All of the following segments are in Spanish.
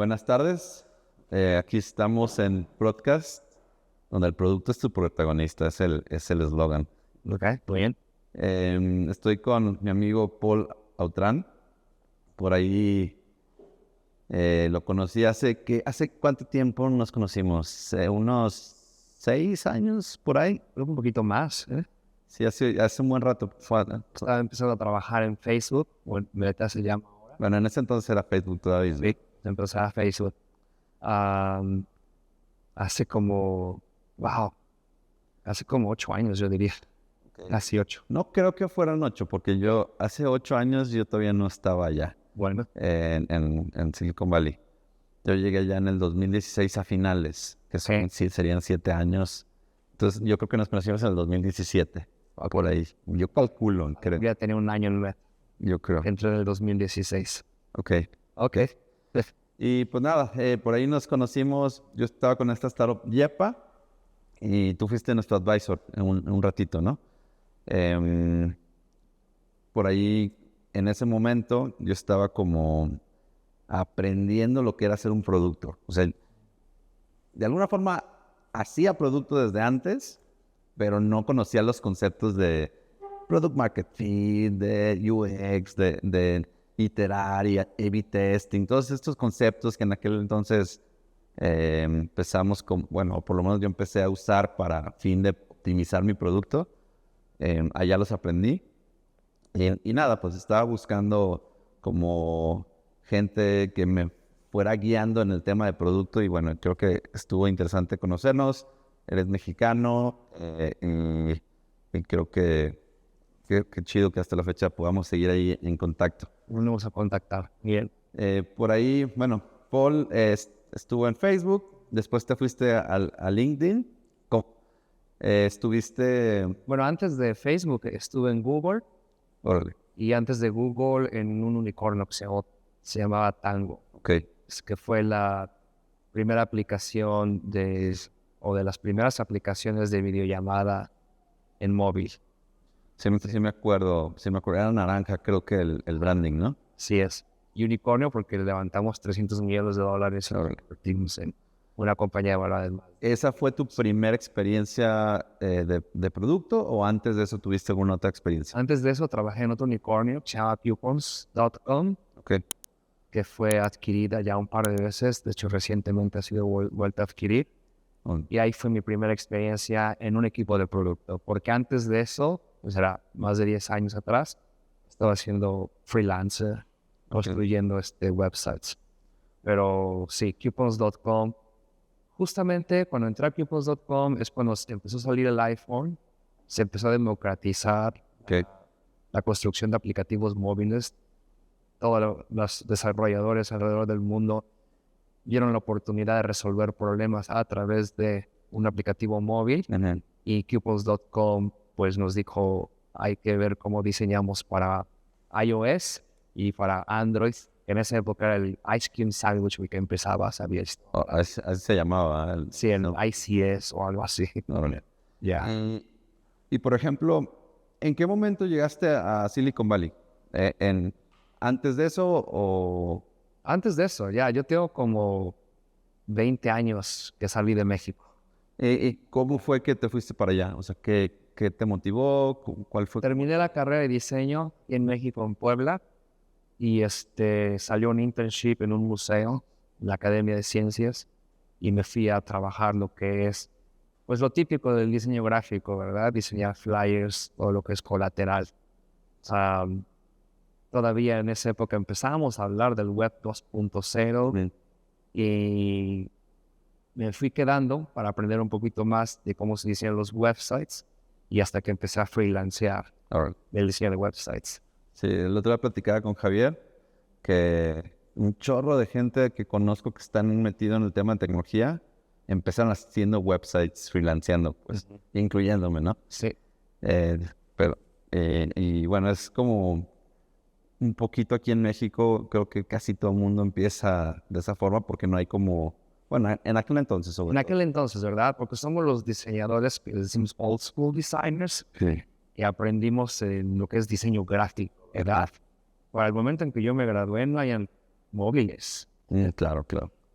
Buenas tardes. Aquí estamos en Podcast, donde el producto es tu protagonista, es el eslogan. Ok, muy bien. Estoy con mi amigo Paul Autrán. Por ahí lo conocí ¿hace cuánto tiempo nos conocimos? ¿Unos 6 años por ahí? Creo que un poquito más. Sí, hace un buen rato. Estaba empezando a trabajar en Facebook, o en Meta se llama ahora. Bueno, en ese entonces era Facebook todavía. Sí, empecé a Facebook. Hace como 8 años, yo diría. Casi 8. No creo que fueran 8, porque yo hace 8 años yo todavía no estaba allá Bueno, en Silicon Valley. Yo llegué allá en el 2016 a finales, que serían 7 años. Entonces yo creo que nos conocimos en el 2017, por ahí. Yo calculo, creo. ya tenía un año en Meta. Yo creo. Entré en el 2016. Ok. Ok. Y pues nada, por ahí nos conocimos. Yo estaba con esta startup Yepa y tú fuiste nuestro advisor en un ratito, ¿no? Por ahí, en ese momento, yo estaba como aprendiendo lo que era hacer un producto. O sea, de alguna forma hacía producto desde antes, pero no conocía los conceptos de product market fit, de UX, de iterar y A/B testing, todos estos conceptos que en aquel entonces empezamos con, bueno, por lo menos yo empecé a usar para fin de optimizar mi producto. Allá los aprendí. Y nada, pues estaba buscando como gente que me fuera guiando en el tema de producto y bueno, creo que estuvo interesante conocernos. Eres mexicano y creo que chido que hasta la fecha podamos seguir ahí en contacto. Nos vamos a contactar. Bien. Por ahí, bueno, Paul estuvo en Facebook, después te fuiste a LinkedIn. Estuviste... Bueno, antes de Facebook estuve en Google. Órale. Y antes de Google en un unicornio que se llamaba Tango. Ok. Que fue la primera aplicación de las primeras aplicaciones de videollamada en móvil. Sí me acuerdo. Era naranja, creo que el branding, ¿no? Sí es. Unicornio porque levantamos $300 millones y lo invertimos en una compañía de valores. ¿Esa fue tu primera experiencia de producto o antes de eso tuviste alguna otra experiencia? Antes de eso trabajé en otro unicornio que se llama Coupons.com, Okay. que fue adquirida ya un par de veces. De hecho, recientemente ha sido vuelta a adquirir. Y ahí fue mi primera experiencia en un equipo de producto. Porque antes de eso, pues era más de 10 años atrás, estaba haciendo freelancer, construyendo websites. Pero sí, Coupons.com. Justamente cuando entré a Coupons.com es cuando empezó a salir el iPhone, se empezó a democratizar la construcción de aplicativos móviles. Todos los desarrolladores alrededor del mundo vieron la oportunidad de resolver problemas a través de un aplicativo móvil. Y Coupons.com pues nos dijo, hay que ver cómo diseñamos para iOS y para Android. En esa época era el Ice Cream Sandwich que empezaba, ¿sabías? Así se llamaba. Sí, el ICS o algo así. Ya. Y por ejemplo, ¿en qué momento llegaste a Silicon Valley? ¿Antes de eso o...? Antes de eso, ya. Yo tengo como 20 años que salí de México. ¿Y cómo fue que te fuiste para allá? O sea, ¿qué te motivó? ¿Cuál fue? Terminé la carrera de diseño en México, en Puebla. Y salió un internship en un museo, en la Academia de Ciencias, y me fui a trabajar lo que es, pues lo típico del diseño gráfico, ¿verdad? Diseñar flyers, todo lo que es colateral. O sea, todavía en esa época empezamos a hablar del web 2.0 y me fui quedando para aprender un poquito más de cómo se diseñan los websites y hasta que empecé a freelancear el diseño de websites. Sí, el otro día platicaba con Javier que un chorro de gente que conozco que están metidos en el tema de tecnología empezaron haciendo websites freelanceando, pues, incluyéndome, ¿no? Sí. Y bueno, es como un poquito aquí en México, creo que casi todo el mundo empieza de esa forma porque no hay como, bueno, en aquel entonces sobre todo. En aquel entonces, ¿verdad? Porque somos los diseñadores, que decimos old school designers, y aprendimos lo que es diseño gráfico, ¿verdad? Para el momento en que yo me gradué no hayan móviles. Claro.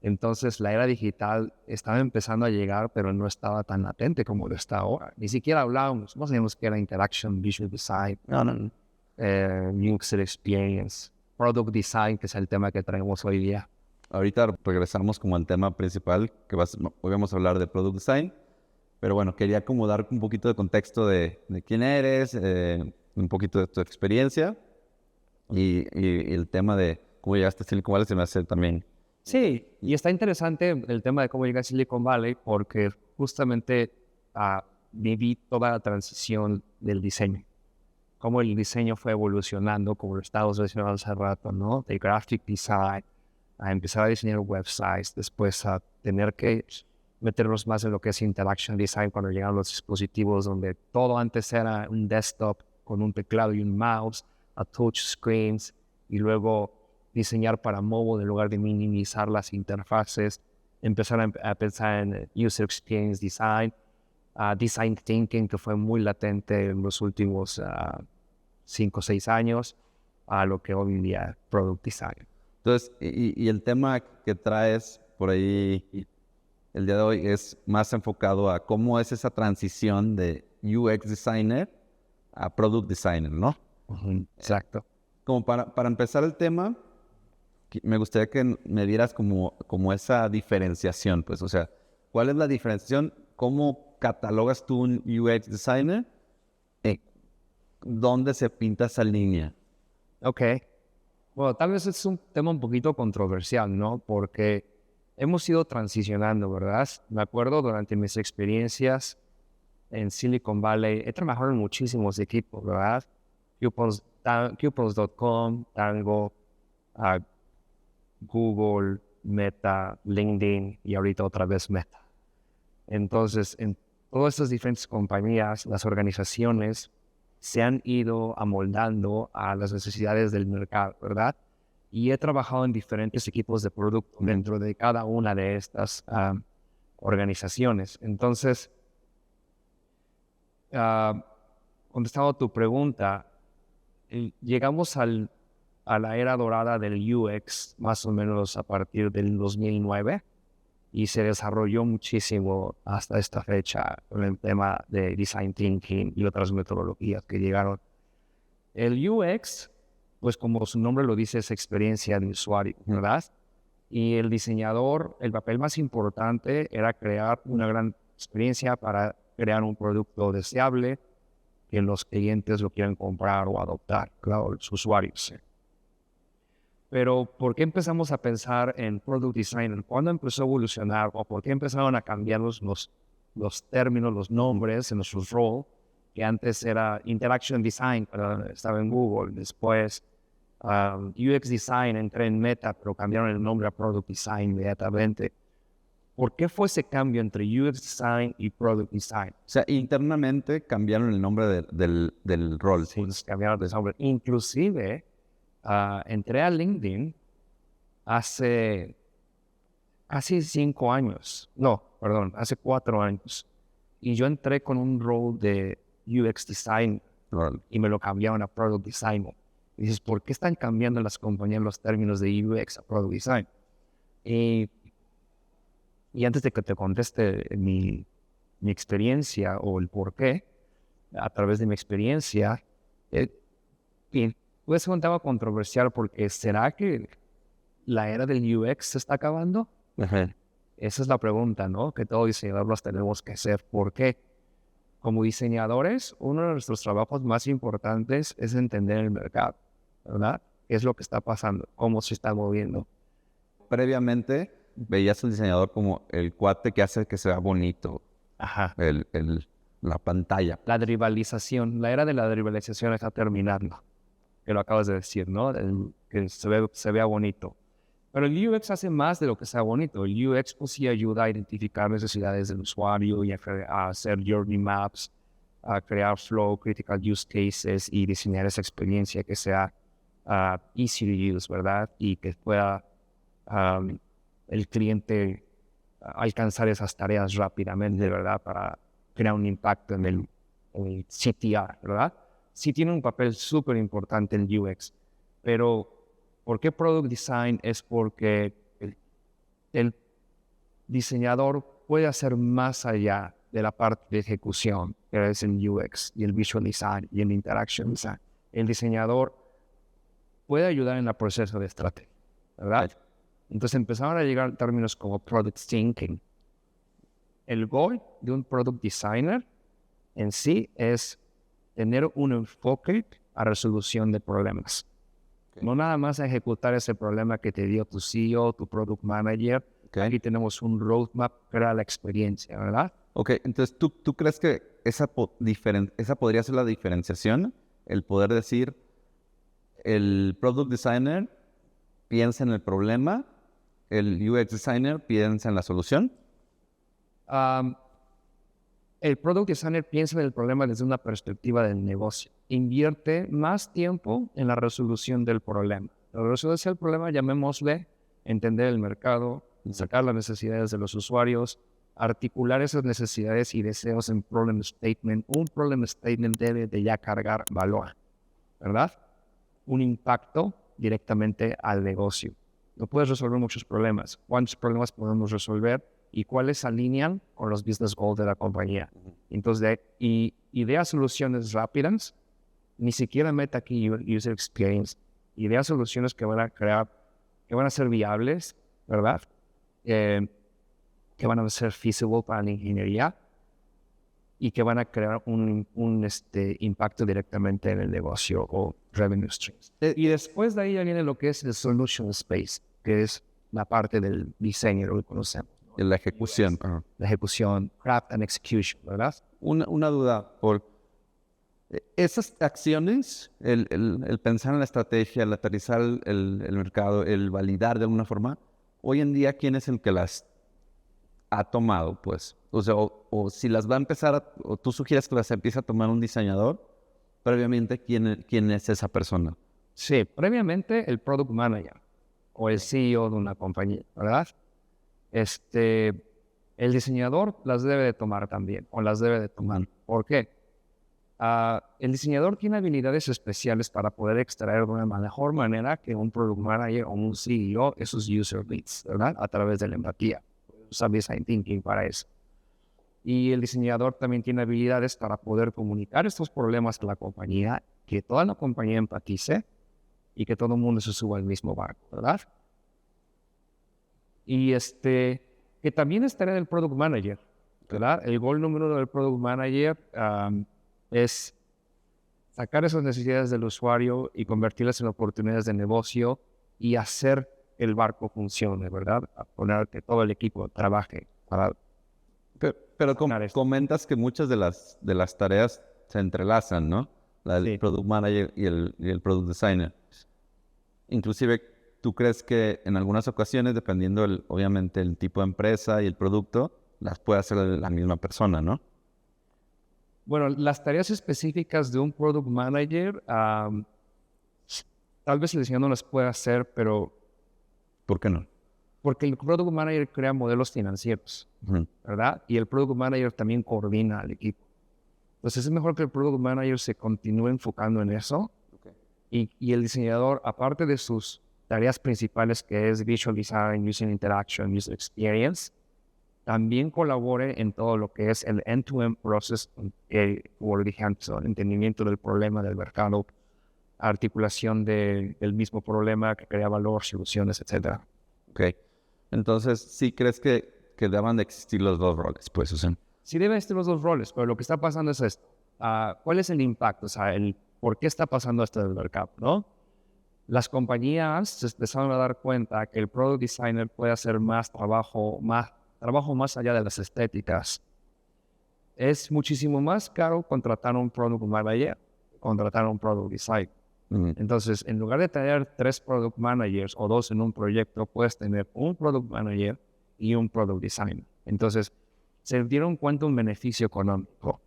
Entonces la era digital estaba empezando a llegar, pero no estaba tan latente como lo está ahora. Ni siquiera hablábamos, no sabíamos qué era Interaction, Visual Design, User Experience, Product Design, que es el tema que traemos hoy día. Ahorita regresamos como al tema principal, que hoy vamos a hablar de Product Design, pero bueno, quería como dar un poquito de contexto de quién eres, un poquito de tu experiencia y el tema de cómo llegaste a Silicon Valley se me hace también. Sí, y está interesante el tema de cómo llegué a Silicon Valley porque justamente viví toda la transición del diseño. Cómo el diseño fue evolucionando, como lo estábamos mencionando hace rato, ¿no? De graphic design, a empezar a diseñar websites, después a tener que meternos más en lo que es interaction design cuando llegaron los dispositivos donde todo antes era un desktop con un teclado y un mouse, a touch screens, y luego diseñar para mobile en lugar de minimizar las interfaces, empezar a pensar en user experience design, design thinking, que fue muy latente en los últimos 5 o 6 años, a lo que hoy en día es product design. Entonces, y el tema que traes por ahí el día de hoy es más enfocado a cómo es esa transición de UX designer a product designer, ¿no? Exacto. Como para empezar el tema, me gustaría que me dieras como esa diferenciación, pues, o sea, ¿cuál es la diferenciación? ¿Cómo catalogas tú un UX designer? ¿Dónde se pinta esa línea? Ok. Bueno, tal vez es un tema un poquito controversial, ¿no? Porque hemos ido transicionando, ¿verdad? Me acuerdo durante mis experiencias en Silicon Valley, he trabajado en muchísimos equipos, ¿verdad? Coupons.com, Tango, Google, Meta, LinkedIn y ahorita otra vez Meta. Entonces, en todas estas diferentes compañías, las organizaciones se han ido amoldando a las necesidades del mercado, ¿verdad? Y he trabajado en diferentes equipos de producto dentro de cada una de estas organizaciones. Entonces, contestando a tu pregunta, llegamos a la era dorada del UX más o menos a partir del 2009 y se desarrolló muchísimo hasta esta fecha con el tema de design thinking y otras metodologías que llegaron. El UX, pues como su nombre lo dice, es experiencia de usuario, ¿verdad? Y el diseñador, el papel más importante era crear una gran experiencia para crear un producto deseable que los clientes lo quieran comprar o adoptar, claro, los usuarios. Pero, ¿por qué empezamos a pensar en product design? ¿Cuándo empezó a evolucionar? ¿O por qué empezaron a cambiar los términos, los nombres en nuestros roles? Que antes era Interaction Design, pero estaba en Google. Después, UX Design, entré en Meta, pero cambiaron el nombre a Product Design inmediatamente. ¿Por qué fue ese cambio entre UX Design y Product Design? O sea, internamente cambiaron el nombre del rol. Sí, cambiaron de nombre. Inclusive, entré a LinkedIn hace 5 años. No, perdón, hace 4 años. Y yo entré con un rol de UX Design y me lo cambiaron a Product Design. Y dices, ¿por qué están cambiando las compañías los términos de UX a Product Design? Y antes de que te conteste mi experiencia o el por qué, a través de mi experiencia, pues un tema controversial porque ¿será que la era del UX se está acabando? Ajá. Esa es la pregunta, ¿no? Que todos diseñadores tenemos que hacer. ¿Por qué? Como diseñadores, uno de nuestros trabajos más importantes es entender el mercado, ¿verdad? ¿Qué es lo que está pasando? ¿Cómo se está moviendo? Previamente, veías al diseñador como el cuate que hace que se vea bonito. Ajá. La pantalla. La dribalización, la era de la dribalización está terminando. Que lo acabas de decir, ¿no? Que se vea bonito. Pero el UX hace más de lo que sea bonito. El UX pues sí ayuda a identificar necesidades del usuario y a hacer journey maps, a crear flow, critical use cases y diseñar esa experiencia que sea easy to use, ¿verdad? Y que pueda el cliente alcanzar esas tareas rápidamente, ¿verdad? Para crear un impacto en el CTR, ¿verdad? Sí tiene un papel súper importante en UX, pero ¿por qué Product Design? Es porque el diseñador puede hacer más allá de la parte de ejecución, que es el UX y el Visual Design y el Interaction Design. El diseñador puede ayudar en el proceso de estrategia, ¿verdad? Entonces empezaron a llegar términos como Product Thinking. El goal de un Product Designer en sí es tener un enfoque a resolución de problemas. No nada más a ejecutar ese problema que te dio tu CEO, tu Product Manager. Aquí tenemos un roadmap para la experiencia, ¿verdad? Ok, entonces, ¿tú crees que esa podría ser la diferenciación? El poder decir, el Product Designer piensa en el problema, el UX Designer piensa en la solución. El Product Designer piensa en el problema desde una perspectiva del negocio. Invierte más tiempo en la resolución del problema. La resolución del problema, llamémosle, entender el mercado, sacar las necesidades de los usuarios, articular esas necesidades y deseos en problem statement. Un problem statement debe de ya cargar valor, ¿verdad? Un impacto directamente al negocio. No puedes resolver muchos problemas. ¿Cuántos problemas podemos resolver? Y cuáles se alinean con los business goals de la compañía. Entonces, idea soluciones rápidas, ni siquiera meta aquí user experience. Idea soluciones que van a crear, que van a ser viables, ¿verdad? Que van a ser feasible para la ingeniería y que van a crear un impacto directamente en el negocio o revenue streams. Y después de ahí ya viene lo que es el solution space, que es la parte del diseño, lo que conocemos. La ejecución. La ejecución, craft and execution, ¿verdad? Una duda, Paul. Esas acciones, el pensar en la estrategia, el aterrizar el mercado, el validar de alguna forma, hoy en día, ¿quién es el que las ha tomado, pues? O sea, o si las va a empezar, o tú sugieres que las empiece a tomar un diseñador, previamente, ¿quién es esa persona? Sí, previamente el product manager o el CEO de una compañía, ¿verdad? El diseñador las debe de tomar también, o las debe de tomar. ¿Por qué? El diseñador tiene habilidades especiales para poder extraer de una mejor manera que un product manager o un CEO esos user leads, ¿verdad? A través de la empatía. Usa design thinking para eso. Y el diseñador también tiene habilidades para poder comunicar estos problemas a la compañía, que toda la compañía empatice y que todo el mundo se suba al mismo barco, ¿verdad? Y que también estaría en el Product Manager, ¿verdad? El gol número uno del Product Manager es sacar esas necesidades del usuario y convertirlas en oportunidades de negocio y hacer que el barco funcione, ¿verdad? A poner que todo el equipo trabaje para... Pero comentas que muchas de las tareas se entrelazan, ¿no? La del Product Manager y el Product Designer. Inclusive, ¿tú crees que en algunas ocasiones, dependiendo obviamente el tipo de empresa y el producto, las puede hacer la misma persona, ¿no? Bueno, las tareas específicas de un Product Manager, tal vez el diseñador no las pueda hacer, pero... ¿Por qué no? Porque el Product Manager crea modelos financieros, ¿verdad? Y el Product Manager también coordina al equipo. Entonces es mejor que el Product Manager se continúe enfocando en eso. Y el diseñador, aparte de sus tareas principales, que es Visual Design, User Interaction, User Experience, también colabore en todo lo que es el end-to-end process, como lo dije antes, entendimiento del problema del mercado, articulación del mismo problema que crea valor, soluciones, etc. Ok. Entonces, ¿sí crees que deban de existir los dos roles? Pues, o sea. Sí deben existir los dos roles, pero lo que está pasando es esto. ¿Cuál es el impacto? O sea, ¿por qué está pasando esto del mercado, no? Las compañías se empezaron a dar cuenta que el Product Designer puede hacer trabajo más allá de las estéticas. Es muchísimo más caro contratar a un Product Manager, contratar a un Product Designer. Entonces, en lugar de tener 3 Product Managers o 2 en un proyecto, puedes tener un Product Manager y un Product Designer. Entonces, se dieron cuenta un beneficio económico.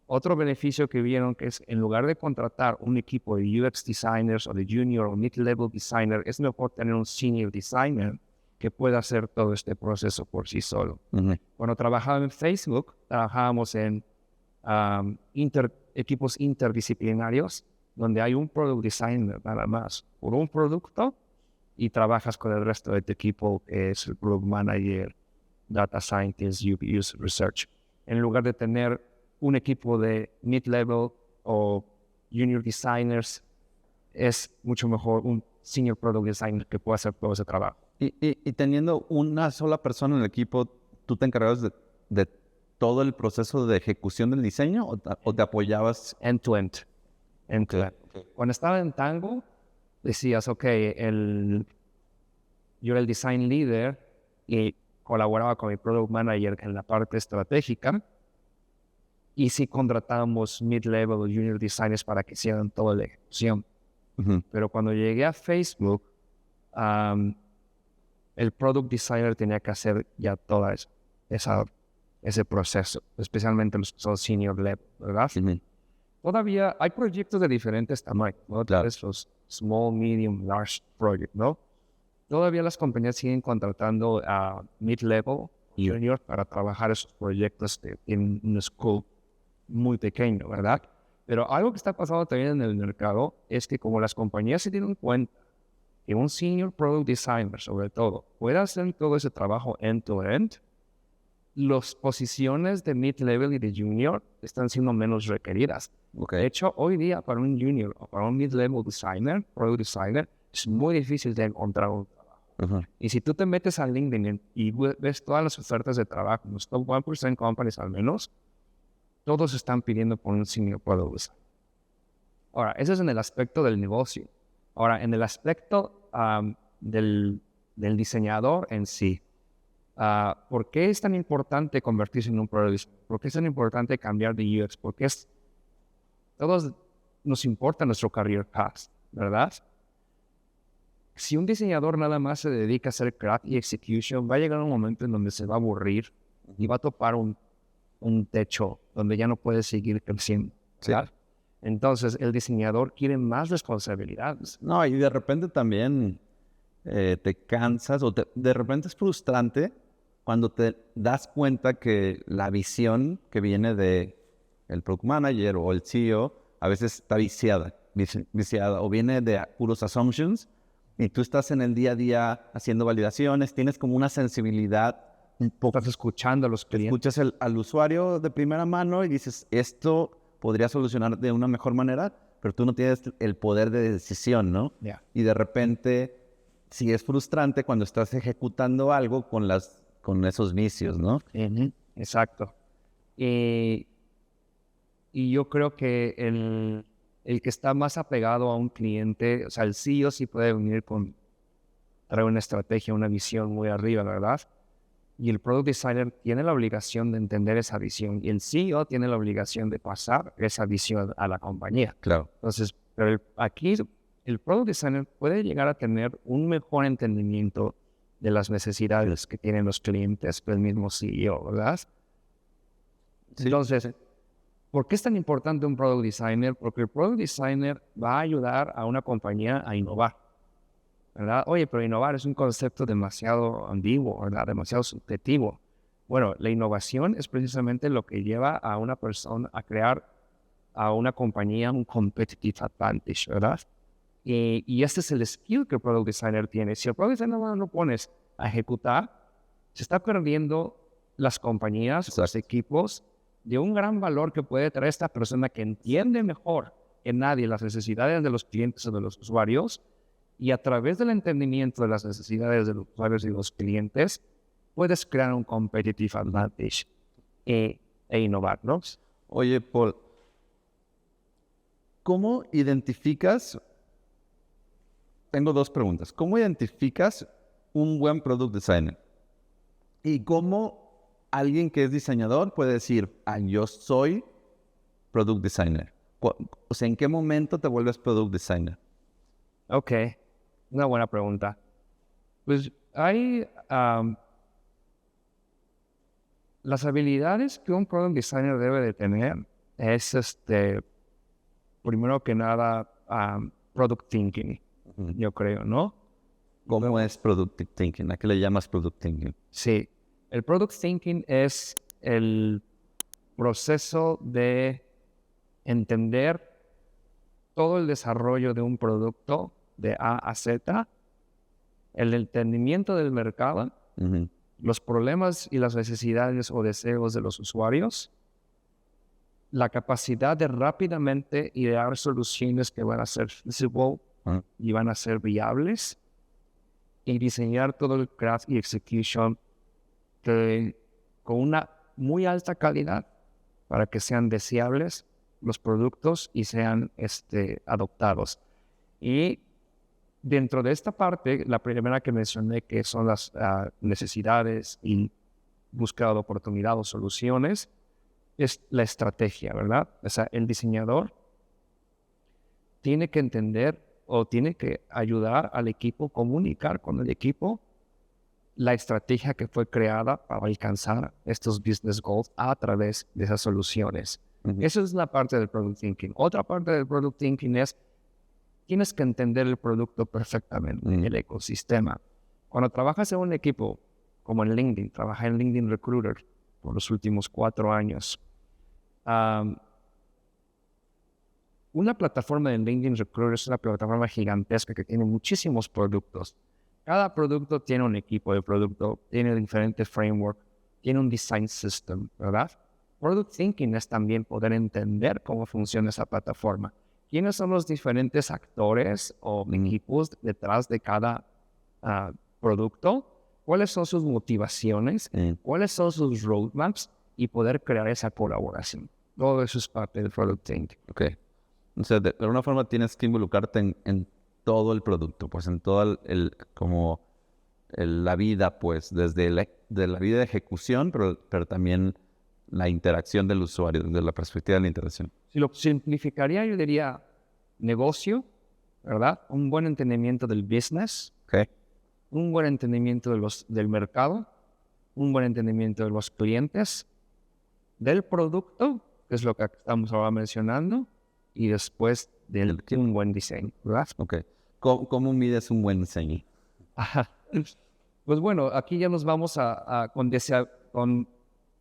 Otro beneficio que vieron que es, en lugar de contratar un equipo de UX designers o de junior o mid-level designer, es mejor tener un senior designer que pueda hacer todo este proceso por sí solo. Cuando trabajaba en Facebook, trabajábamos en equipos interdisciplinarios, donde hay un product designer nada más por un producto y trabajas con el resto de tu equipo, que es el Product Manager, Data Scientist, User Research. En lugar de tener un equipo de mid-level o junior designers, es mucho mejor un senior product designer que pueda hacer todo ese trabajo. Y teniendo una sola persona en el equipo, ¿tú te encargabas de todo el proceso de ejecución del diseño o te apoyabas? End-to-end. End-to-end. Okay. Cuando estaba en Tango, decías, ok, yo era el design leader y colaboraba con mi product manager en la parte estratégica, y sí contratábamos mid-level o junior designers para que hicieran toda la ejecución. Pero cuando llegué a Facebook, el product designer tenía que hacer ya todo ese proceso, especialmente los que son senior level, ¿verdad? Todavía hay proyectos de diferentes tamaños, ¿no? Claro. Los small, medium, large projects, ¿no? Todavía las compañías siguen contratando a mid-level junior para trabajar esos proyectos en un scope muy pequeño, ¿verdad? Pero algo que está pasando también en el mercado es que como las compañías se dieron cuenta que un senior product designer, sobre todo, puede hacer todo ese trabajo end-to-end, las posiciones de mid-level y de junior están siendo menos requeridas. Okay. De hecho, hoy día para un junior o para un mid-level designer, product designer, es muy difícil de encontrar un trabajo. Y si tú te metes a LinkedIn y ves todas las ofertas de trabajo, los top 1% companies al menos, todos están pidiendo por un senior product designer. Ahora, eso es en el aspecto del negocio. Ahora, en el aspecto del diseñador en sí, ¿por qué es tan importante convertirse en un product designer? ¿Por qué es tan importante cambiar de UX? Porque todos nos importa nuestro career path, ¿verdad? Si un diseñador nada más se dedica a hacer craft y execution, va a llegar un momento en donde se va a aburrir y va a topar un techo donde ya no puede seguir creciendo, ¿verdad? Sí. Entonces, el diseñador quiere más responsabilidades. No, y de repente también te cansas o de repente es frustrante cuando te das cuenta que la visión que viene de el product manager o el CEO a veces está viciada o viene de puros assumptions y tú estás en el día a día haciendo validaciones, tienes como una sensibilidad un poco. Estás escuchando a los clientes. Escuchas al usuario de primera mano y dices, esto podría solucionar de una mejor manera, pero tú no tienes el poder de decisión, ¿no? Yeah. Y de repente, sí es frustrante cuando estás ejecutando algo con esos vicios, ¿no? Exacto. Y yo creo que el que está más apegado a un cliente, o sea, el CEO sí puede venir traer una estrategia, una visión muy arriba, ¿verdad? Y el product designer tiene la obligación de entender esa visión y el CEO tiene la obligación de pasar esa visión a la compañía. Claro. Entonces, pero aquí el product designer puede llegar a tener un mejor entendimiento de las necesidades que tienen los clientes que el mismo CEO, ¿verdad? Sí. Entonces, ¿por qué es tan importante un product designer? Porque el product designer va a ayudar a una compañía a innovar, ¿verdad? Oye, pero innovar es un concepto demasiado ambiguo, ¿verdad? Demasiado subjetivo. Bueno, la innovación es precisamente lo que lleva a una persona a crear a una compañía un competitive advantage, ¿verdad? Y este es el skill que el product designer tiene. Si el product designer no lo pones a ejecutar, se está perdiendo las compañías, los equipos, de un gran valor que puede traer esta persona que entiende mejor que nadie las necesidades de los clientes o de los usuarios, y a través del entendimiento de las necesidades de los usuarios y los clientes, puedes crear un competitive advantage e innovar, ¿no? Oye, Paul, ¿cómo identificas? Tengo dos preguntas. ¿Cómo identificas un buen product designer? ¿Y cómo alguien que es diseñador puede decir, yo soy product designer? O sea, ¿en qué momento te vuelves product designer? Ok, una buena pregunta. Pues hay las habilidades que un product designer debe de tener es primero que nada product thinking, yo creo, ¿no? ¿Cómo es product thinking? ¿A qué le llamas product thinking? Sí, el product thinking es el proceso de entender todo el desarrollo de un producto de A a Z el entendimiento del mercado, los problemas y las necesidades o deseos de los usuarios, la capacidad de rápidamente idear soluciones que van a ser feasible y van a ser viables, y diseñar todo el craft y execution con una muy alta calidad para que sean deseables los productos y sean adoptados. Y dentro de esta parte, la primera que mencioné, que son las necesidades y búsqueda de oportunidad o soluciones, es la estrategia, ¿verdad? O sea, el diseñador tiene que entender o tiene que ayudar al equipo, comunicar con el equipo la estrategia que fue creada para alcanzar estos business goals a través de esas soluciones. Esa es la parte del product thinking. Otra parte del product thinking es, tienes que entender el producto perfectamente, el ecosistema. Cuando trabajas en un equipo, como en LinkedIn, trabajé en LinkedIn Recruiter por los últimos 4 años. Una plataforma de LinkedIn Recruiter es una plataforma gigantesca que tiene muchísimos productos. Cada producto tiene un equipo de producto, tiene diferentes frameworks, tiene un design system, ¿verdad? Product thinking es también poder entender cómo funciona esa plataforma. ¿Quiénes son los diferentes actores o equipos detrás de cada producto? ¿Cuáles son sus motivaciones? ¿Cuáles son sus roadmaps? Y poder crear esa colaboración. Todo eso es parte del product thinking. Ok. O sea, de alguna forma tienes que involucrarte en todo el producto, pues en toda la vida, pues desde de la vida de ejecución, pero también la interacción del usuario, desde la perspectiva de la interacción. Si lo simplificaría, yo diría negocio, ¿verdad? Un buen entendimiento del business, un buen entendimiento del mercado, un buen entendimiento de los clientes, del producto, que es lo que estamos ahora mencionando, y después de un buen diseño, ¿verdad? Ok. ¿Cómo mides un buen diseño? Pues bueno, aquí ya nos vamos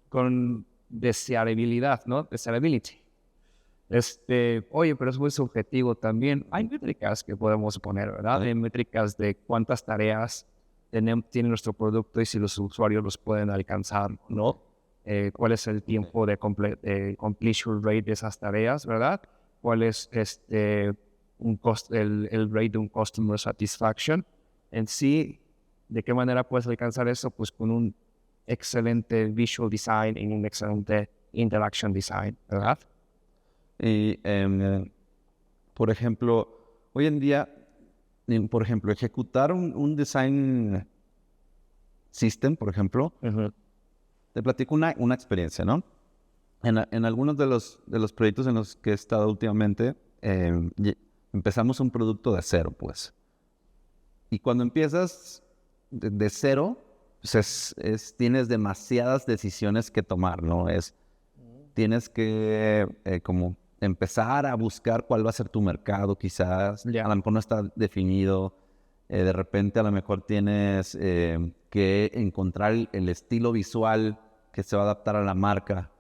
con deseabilidad, ¿no? Desirability. Oye, pero es muy subjetivo también. Hay métricas que podemos poner, ¿verdad? Hay métricas de cuántas tareas tiene nuestro producto y si los usuarios los pueden alcanzar, ¿no? Cuál es el tiempo de completion rate de esas tareas, ¿verdad? Cuál es el rate de un customer satisfaction. En sí, ¿de qué manera puedes alcanzar eso? Pues con un excelente visual design y un excelente interaction design, ¿verdad? Y, por ejemplo, hoy en día, por ejemplo, ejecutar un design system, por ejemplo, te platico una experiencia, ¿no? En algunos de los proyectos en los que he estado últimamente, empezamos un producto de cero, pues. Y cuando empiezas de cero, pues tienes demasiadas decisiones que tomar, ¿no? Tienes que como empezar a buscar cuál va a ser tu mercado, quizás. A lo mejor no está definido. De repente a lo mejor tienes que encontrar el estilo visual que se va a adaptar a la marca.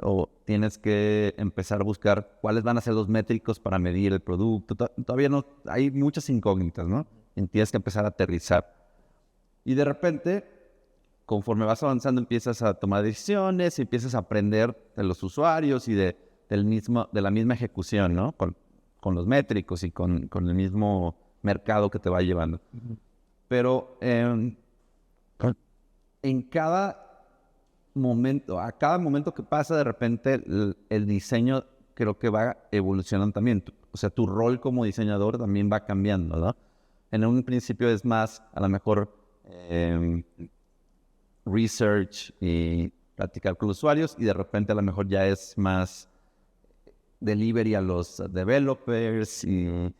O tienes que empezar a buscar cuáles van a ser los métricos para medir el producto. Todavía no, hay muchas incógnitas, ¿no? Y tienes que empezar a aterrizar. Y de repente, conforme vas avanzando, empiezas a tomar decisiones y empiezas a aprender de los usuarios y de la misma ejecución, ¿no? Con los métricos y con el mismo mercado que te va llevando. Pero en cada momento, a cada momento que pasa, de repente el diseño creo que va evolucionando también. O sea, tu rol como diseñador también va cambiando, ¿no? En un principio es más, a lo mejor, research y platicar con los usuarios, y de repente a lo mejor ya es más delivery a los developers y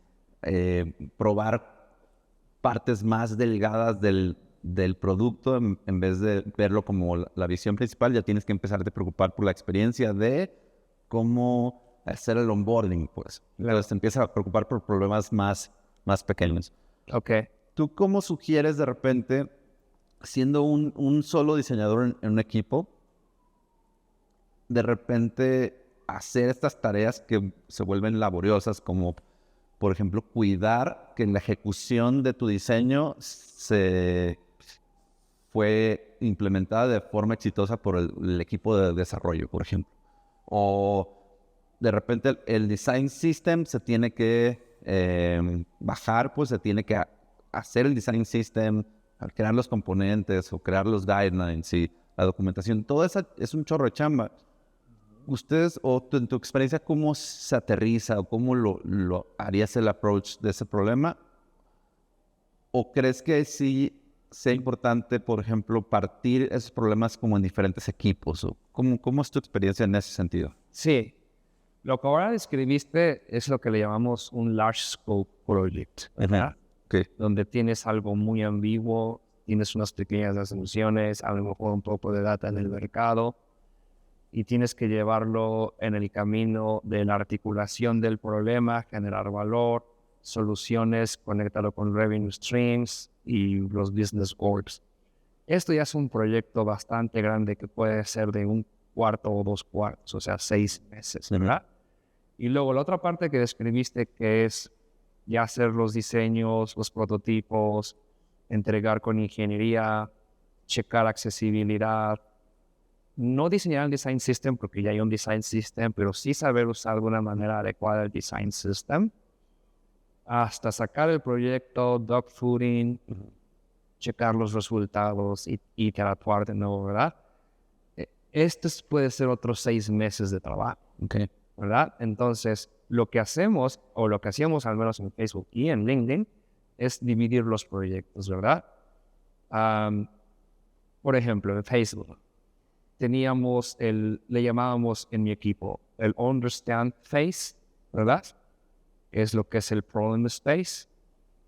probar partes más delgadas del producto en vez de verlo como la visión principal. Ya tienes que empezar a preocupar por la experiencia de cómo hacer el onboarding, pues. Entonces te empiezas a preocupar por problemas más pequeños. Ok. ¿Tú cómo sugieres de repente, siendo un solo diseñador en un equipo, de repente hacer estas tareas que se vuelven laboriosas, como por ejemplo, cuidar que la ejecución de tu diseño se fue implementada de forma exitosa por el equipo de desarrollo, por ejemplo? O de repente el design system se tiene que bajar, pues se tiene que hacer el design system, crear los componentes o crear los guidelines y la documentación. Todo eso es un chorro de chamba. ¿Ustedes o en tu experiencia cómo se aterriza o cómo lo harías el approach de ese problema? ¿O crees que sí sea importante, por ejemplo, partir esos problemas como en diferentes equipos? ¿O cómo es tu experiencia en ese sentido? Sí, lo que ahora describiste es lo que le llamamos un large scope project, ¿verdad? Okay. Donde tienes algo muy ambiguo, tienes unas pequeñas asunciones, a lo mejor un poco de data en el mercado, y tienes que llevarlo en el camino de la articulación del problema, generar valor, soluciones, conectarlo con revenue streams y los business orgs. Esto ya es un proyecto bastante grande que puede ser de 1/4 o 2/4, o sea, 6 meses, ¿verdad? Y luego la otra parte que describiste, que es ya hacer los diseños, los prototipos, entregar con ingeniería, checar accesibilidad. No diseñar el design system porque ya hay un design system, pero sí saber usar de una manera adecuada el design system. Hasta sacar el proyecto, dogfooding, checar los resultados y interactuar de nuevo, ¿verdad? Estos puede ser otros 6 meses de trabajo, Okay. ¿verdad? Entonces, lo que hacemos, o lo que hacíamos al menos en Facebook y en LinkedIn, es dividir los proyectos, ¿verdad? Por ejemplo, en Facebook, teníamos le llamábamos en mi equipo el Understand Phase, ¿verdad? Es lo que es el Problem Space.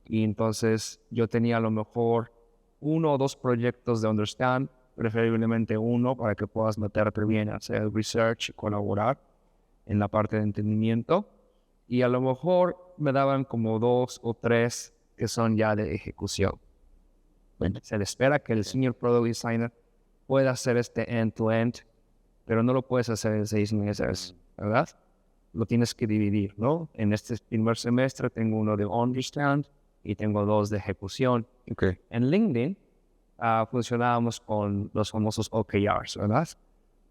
Y entonces yo tenía a lo mejor 1 o 2 proyectos de Understand, preferiblemente 1 para que puedas meterte bien a hacer el research y colaborar en la parte de entendimiento. Y a lo mejor me daban como 2 o 3 que son ya de ejecución. Bueno, se le espera que el Senior Product Designer pueda hacer este end-to-end, pero no lo puedes hacer en 6 meses, ¿verdad? Lo tienes que dividir, ¿no? En este primer semestre tengo 1 de Understand y tengo 2 de ejecución. Okay. En LinkedIn funcionábamos con los famosos OKRs, ¿verdad?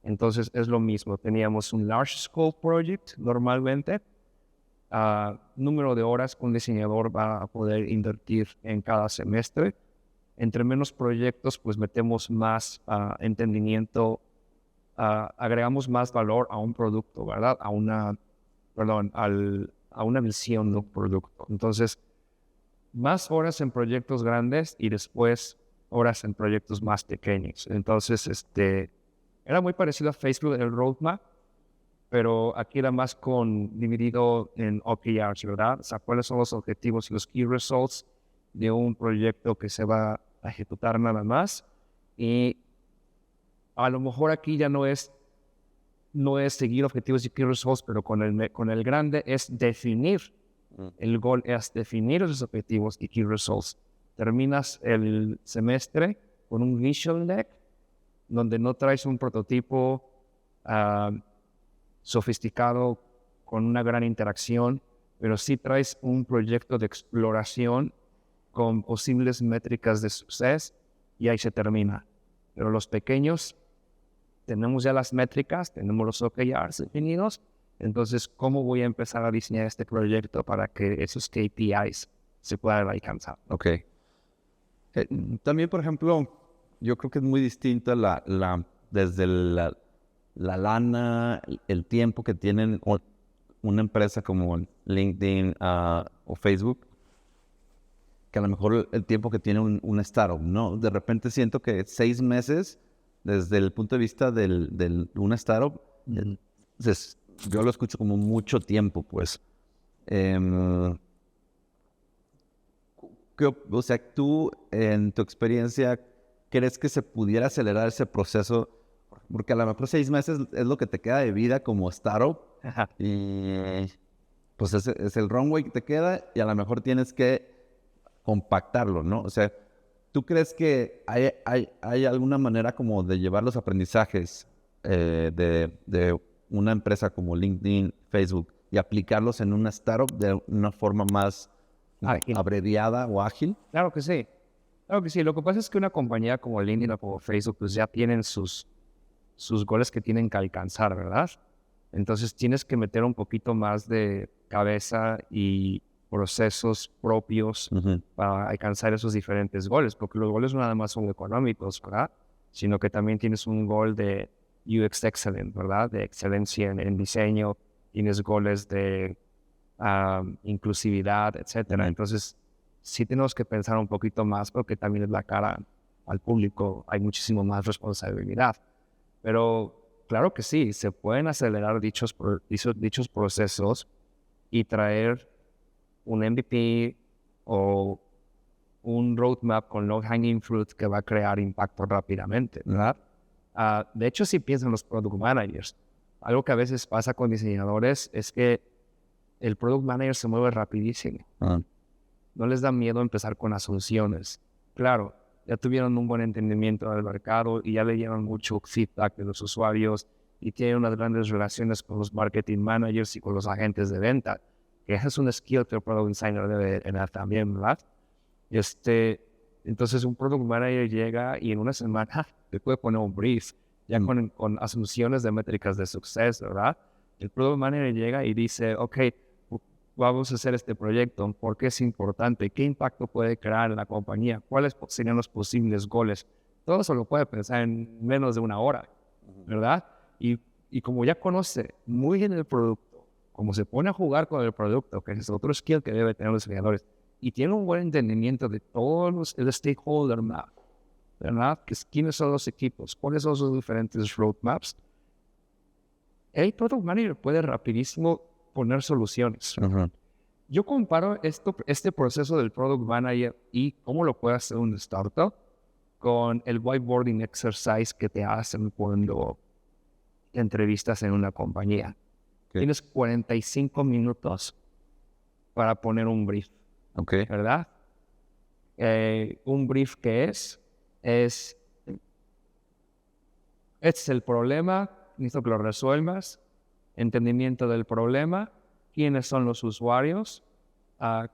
Entonces es lo mismo, teníamos un large scope project normalmente, número de horas que un diseñador va a poder invertir en cada semestre. Entre menos proyectos, pues metemos más entendimiento, agregamos más valor a un producto, ¿verdad? A una visión de un producto. Entonces, más horas en proyectos grandes y después horas en proyectos más pequeños. Entonces, era muy parecido a Facebook en el roadmap, pero aquí era más dividido en OKRs, ¿verdad? O sea, cuáles son los objetivos y los key results de un proyecto que se va a ejecutar nada más. Y a lo mejor aquí ya no es seguir objetivos y key results, pero con el grande es definir. El goal es definir esos objetivos y key results. Terminas el semestre con un vision deck donde no traes un prototipo sofisticado con una gran interacción, pero sí traes un proyecto de exploración con posibles métricas de suceso y ahí se termina. Pero los pequeños, tenemos ya las métricas, tenemos los OKRs definidos, entonces, ¿cómo voy a empezar a diseñar este proyecto para que esos KPIs se puedan alcanzar? Ok. También, por ejemplo, yo creo que es muy distinta desde la lana, el tiempo que tienen una empresa como LinkedIn o Facebook, que a lo mejor el tiempo que tiene un startup, ¿no? De repente siento que 6 meses, desde el punto de vista de una startup, yo lo escucho como mucho tiempo, pues. O sea, tú, en tu experiencia, ¿crees que se pudiera acelerar ese proceso? Porque a lo mejor 6 meses es lo que te queda de vida como startup. Ajá. Y pues es el runway que te queda y a lo mejor tienes que compactarlo, ¿no? O sea, ¿tú crees que hay alguna manera como de llevar los aprendizajes de una empresa como LinkedIn, Facebook, y aplicarlos en una startup de una forma más abreviada o ágil? Claro que sí. Claro que sí. Lo que pasa es que una compañía como LinkedIn o como Facebook pues ya tienen sus goles que tienen que alcanzar, ¿verdad? Entonces tienes que meter un poquito más de cabeza y procesos propios para alcanzar esos diferentes goles, porque los goles no nada más son económicos, ¿verdad? Sino que también tienes un gol de UX Excellent, ¿verdad? De excelencia en diseño, tienes goles de inclusividad, etcétera. Entonces, sí tenemos que pensar un poquito más porque también es la cara al público, hay muchísimo más responsabilidad. Pero claro que sí, se pueden acelerar dichos procesos y traer un MVP o un roadmap con low hanging fruit que va a crear impacto rápidamente, ¿verdad? De hecho, si piensan los product managers, algo que a veces pasa con diseñadores es que el product manager se mueve rapidísimo. No les da miedo empezar con asunciones. Claro, ya tuvieron un buen entendimiento del mercado y ya le dieron mucho feedback de los usuarios y tienen unas grandes relaciones con los marketing managers y con los agentes de venta, que ese es un skill que el product designer debe tener también, ¿verdad? Entonces un product manager llega y en una semana te puede poner un brief, ya con asunciones de métricas de suceso, ¿verdad? El product manager llega y dice, ok, vamos a hacer este proyecto, ¿por qué es importante? ¿Qué impacto puede crear en la compañía? ¿Cuáles serían los posibles goles? Todo eso lo puede pensar en menos de una hora, ¿verdad? Y como ya conoce muy bien el producto, como se pone a jugar con el producto, que es otro skill que deben tener los diseñadores, y tiene un buen entendimiento de todos el stakeholder map, ¿verdad? ¿Quiénes son los equipos? ¿Cuáles son sus diferentes roadmaps? El product manager puede rapidísimo poner soluciones. Yo comparo este proceso del product manager y cómo lo puede hacer un startup con el whiteboarding exercise que te hacen cuando entrevistas en una compañía. Tienes 45 minutos para poner un brief, ¿verdad? Un brief que es el problema, necesito que lo resuelvas, entendimiento del problema, quiénes son los usuarios,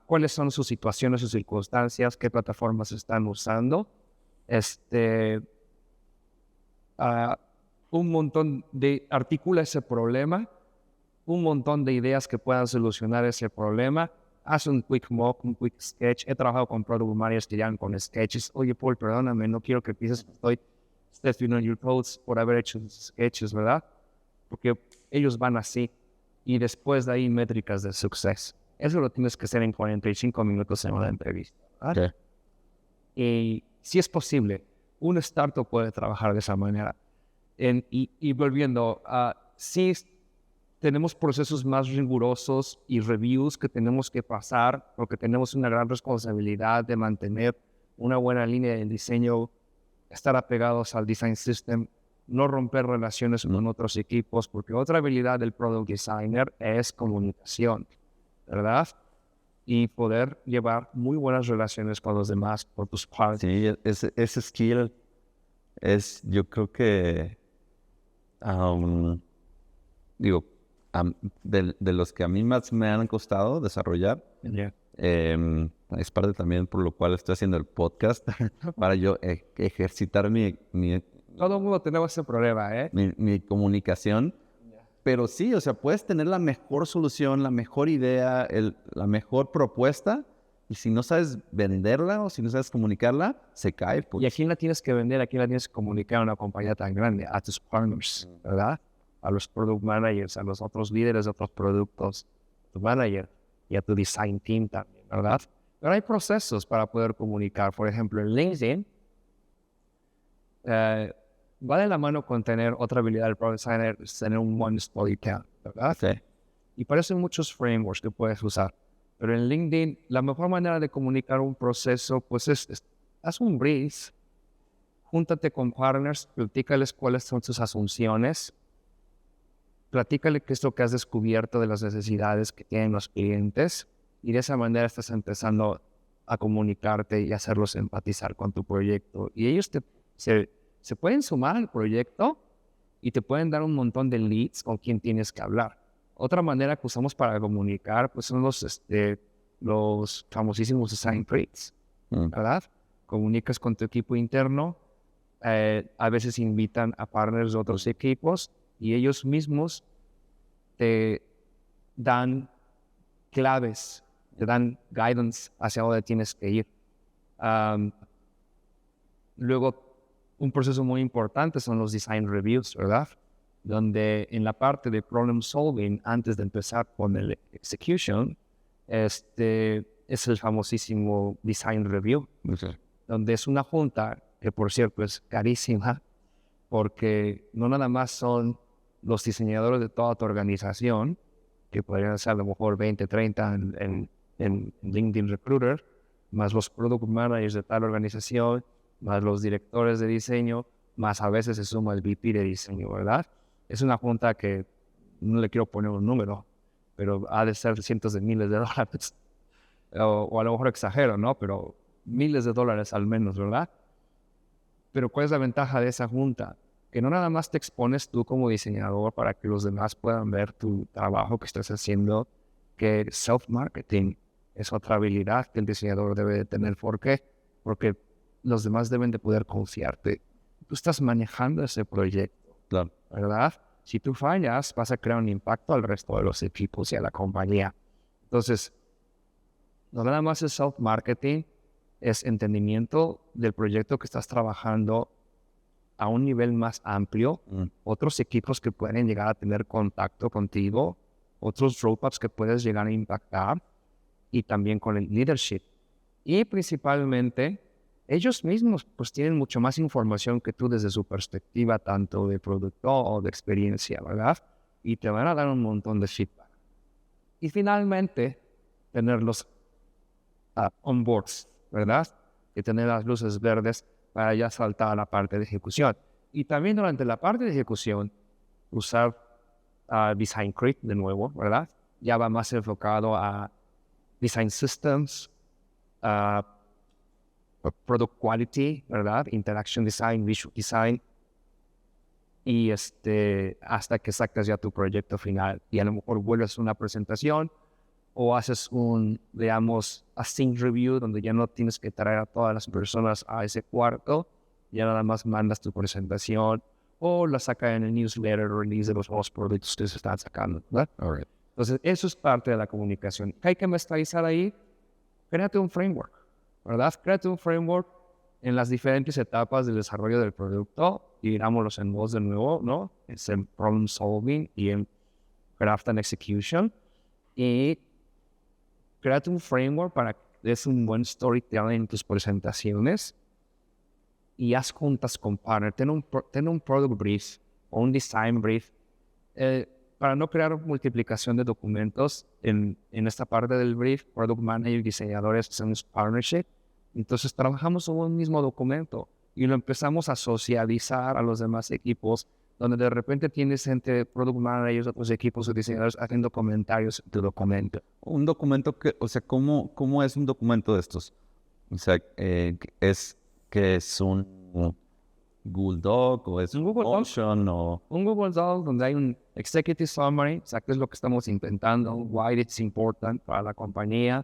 cuáles son sus situaciones, sus circunstancias, qué plataformas están usando, un montón de, articula ese problema, un montón de ideas que puedan solucionar ese problema, haz un quick mock, un quick sketch. He trabajado con product managers que llegan con sketches. Oye, Paul, perdóname, no quiero que pienses que estoy stepping on your toes por haber hecho sketches, ¿verdad? Porque ellos van así. Y después de ahí, métricas de suceso. Eso lo tienes que hacer en 45 minutos en una entrevista, ¿verdad? Y si es posible, un startup puede trabajar de esa manera. Y volviendo, sí tenemos procesos más rigurosos y reviews que tenemos que pasar porque tenemos una gran responsabilidad de mantener una buena línea de diseño, estar apegados al design system, no romper relaciones con otros equipos, porque otra habilidad del product designer es comunicación, ¿verdad? Y poder llevar muy buenas relaciones con los demás, con tus partners. Sí, ese skill es, yo creo que, de los que a mí más me han costado desarrollar, es parte también por lo cual estoy haciendo el podcast, para yo ejercitar todo el mundo tenemos ese problema, mi comunicación. Pero sí, o sea, puedes tener la mejor solución, la mejor idea, la mejor propuesta, y si no sabes venderla o si no sabes comunicarla, se cae. Pues. ¿Y a quién la tienes que vender? ¿A quién la tienes que comunicar a una compañía tan grande? A tus partners, ¿verdad? A los product managers, a los otros líderes de otros productos, tu manager y a tu design team también, ¿verdad? Pero hay procesos para poder comunicar. Por ejemplo, en LinkedIn, va de la mano con tener otra habilidad del product designer, tener un buen storytelling, ¿verdad? Sí. Y parecen muchos frameworks que puedes usar. Pero en LinkedIn, la mejor manera de comunicar un proceso, pues haz un brief, júntate con partners, platícales cuáles son sus asunciones, platícale qué es lo que has descubierto de las necesidades que tienen los clientes, y de esa manera estás empezando a comunicarte y hacerlos empatizar con tu proyecto. Y ellos se pueden sumar al proyecto y te pueden dar un montón de leads con quien tienes que hablar. Otra manera que usamos para comunicar, pues son los famosísimos design breaks, ¿verdad? Comunicas con tu equipo interno, a veces invitan a partners de otros equipos y ellos mismos te dan claves, te dan guidance hacia dónde tienes que ir. Luego, un proceso muy importante son los design reviews, ¿verdad? Donde en la parte de problem solving, antes de empezar con el execution, es el famosísimo design review, donde es una junta que, por cierto, es carísima, porque no nada más son los diseñadores de toda tu organización, que podrían ser a lo mejor 20, 30 en LinkedIn Recruiter, más los product managers de tal organización, más los directores de diseño, más a veces se suma el VP de diseño, ¿verdad? Es una junta que no le quiero poner un número, pero ha de ser cientos de miles de dólares. O a lo mejor exagero, ¿no? Pero miles de dólares al menos, ¿verdad? Pero ¿cuál es la ventaja de esa junta? Que no nada más te expones tú como diseñador para que los demás puedan ver tu trabajo que estás haciendo, que self-marketing es otra habilidad que el diseñador debe de tener. ¿Por qué? Porque los demás deben de poder confiarte. Tú estás manejando ese proyecto, claro, ¿verdad? Si tú fallas, vas a crear un impacto al resto de los equipos y a la compañía. Entonces, no nada más es self-marketing, es entendimiento del proyecto que estás trabajando a un nivel más amplio, otros equipos que pueden llegar a tener contacto contigo, otros roadmaps que puedes llegar a impactar, y también con el leadership. Y principalmente, ellos mismos pues tienen mucho más información que tú desde su perspectiva, tanto de producto o de experiencia, ¿verdad? Y te van a dar un montón de feedback. Y finalmente, tenerlos on boards, ¿verdad? Y tener las luces verdes para ya saltar a la parte de ejecución. Y también durante la parte de ejecución, usar Design Creep de nuevo, ¿verdad? Ya va más enfocado a Design Systems, Product Quality, ¿verdad? Interaction Design, Visual Design. Y hasta que sacas ya tu proyecto final. Y a lo mejor vuelves a una presentación o haces digamos, a sync review, donde ya no tienes que traer a todas las personas a ese cuarto, ya nada más mandas tu presentación o la sacas en el newsletter o release de los nuevos productos que se están sacando, ¿verdad? right. Entonces, eso es parte de la comunicación. ¿Qué hay que masterizar ahí? Créate un framework, ¿verdad? Créate un framework en las diferentes etapas del desarrollo del producto, y digámoslos en voz de nuevo, ¿no? Es el problem solving y el craft and execution. Y créate un framework para que des un buen storytelling en tus presentaciones y haz juntas con partner. Ten un product brief o un design brief para no crear multiplicación de documentos en esta parte del brief. Product manager y diseñadores hacemos partnership. Entonces trabajamos en un mismo documento y lo empezamos a socializar a los demás equipos, donde de repente tienes gente, product managers, otros equipos o diseñadores haciendo comentarios en tu documento. Un documento que, o sea, ¿cómo es un documento de estos? O sea, ¿es un Google Doc o es un Google Notion o...? Un Google Doc donde hay un executive summary, o sea, qué es lo que estamos intentando, why it's important para la compañía,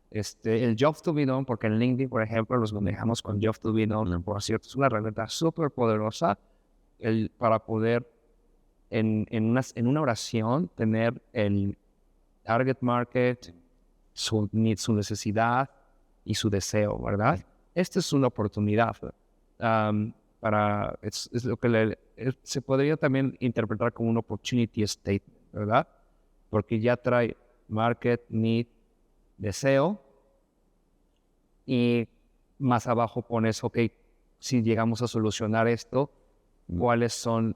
el job to be done, porque en LinkedIn, por ejemplo, los manejamos con job to be done, por cierto, es una herramienta súper poderosa para poder en una oración tener el target market, su necesidad y su deseo, ¿verdad? Esta es una oportunidad es lo que se podría también interpretar como un opportunity statement, ¿verdad? Porque ya trae market, need, deseo, y más abajo pones, ok, si llegamos a solucionar esto, ¿cuáles son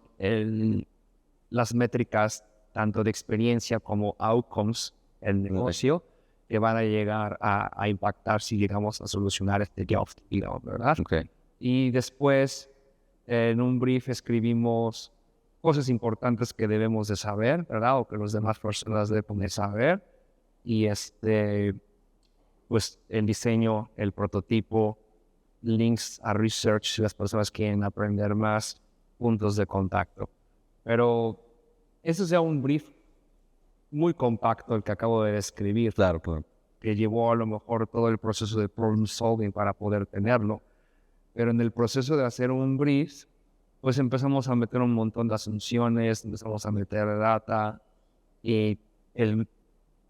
las métricas tanto de experiencia como outcomes el negocio que van a llegar a impactar si llegamos a solucionar este job, ¿verdad? Okay. Y después, en un brief escribimos cosas importantes que debemos de saber, ¿verdad? O que las demás personas deben de saber. Y pues el diseño, el prototipo, links a research si las personas quieren aprender más, puntos de contacto. Pero eso es ya un brief muy compacto el que acabo de describir, Claro, claro. que llevó a lo mejor todo el proceso de problem solving para poder tenerlo. Pero en el proceso de hacer un brief, pues empezamos a meter un montón de asunciones, empezamos a meter data y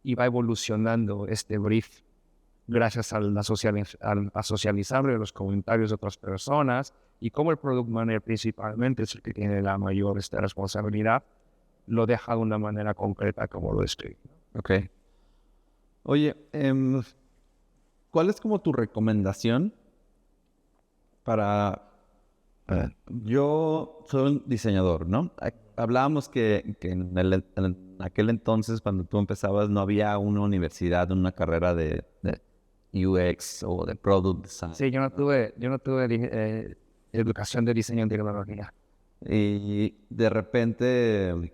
iba evolucionando este brief gracias a socializar de los comentarios de otras personas y como el product manager principalmente es el que tiene la mayor responsabilidad, lo deja de una manera concreta como lo describí. Ok. Oye, ¿cuál es como tu recomendación para... Yo soy un diseñador, ¿no? Hablábamos que en aquel entonces, cuando tú empezabas, no había una universidad, una carrera de UX o de Product Design. Sí, yo no tuve educación de diseño en tecnología. Y de repente,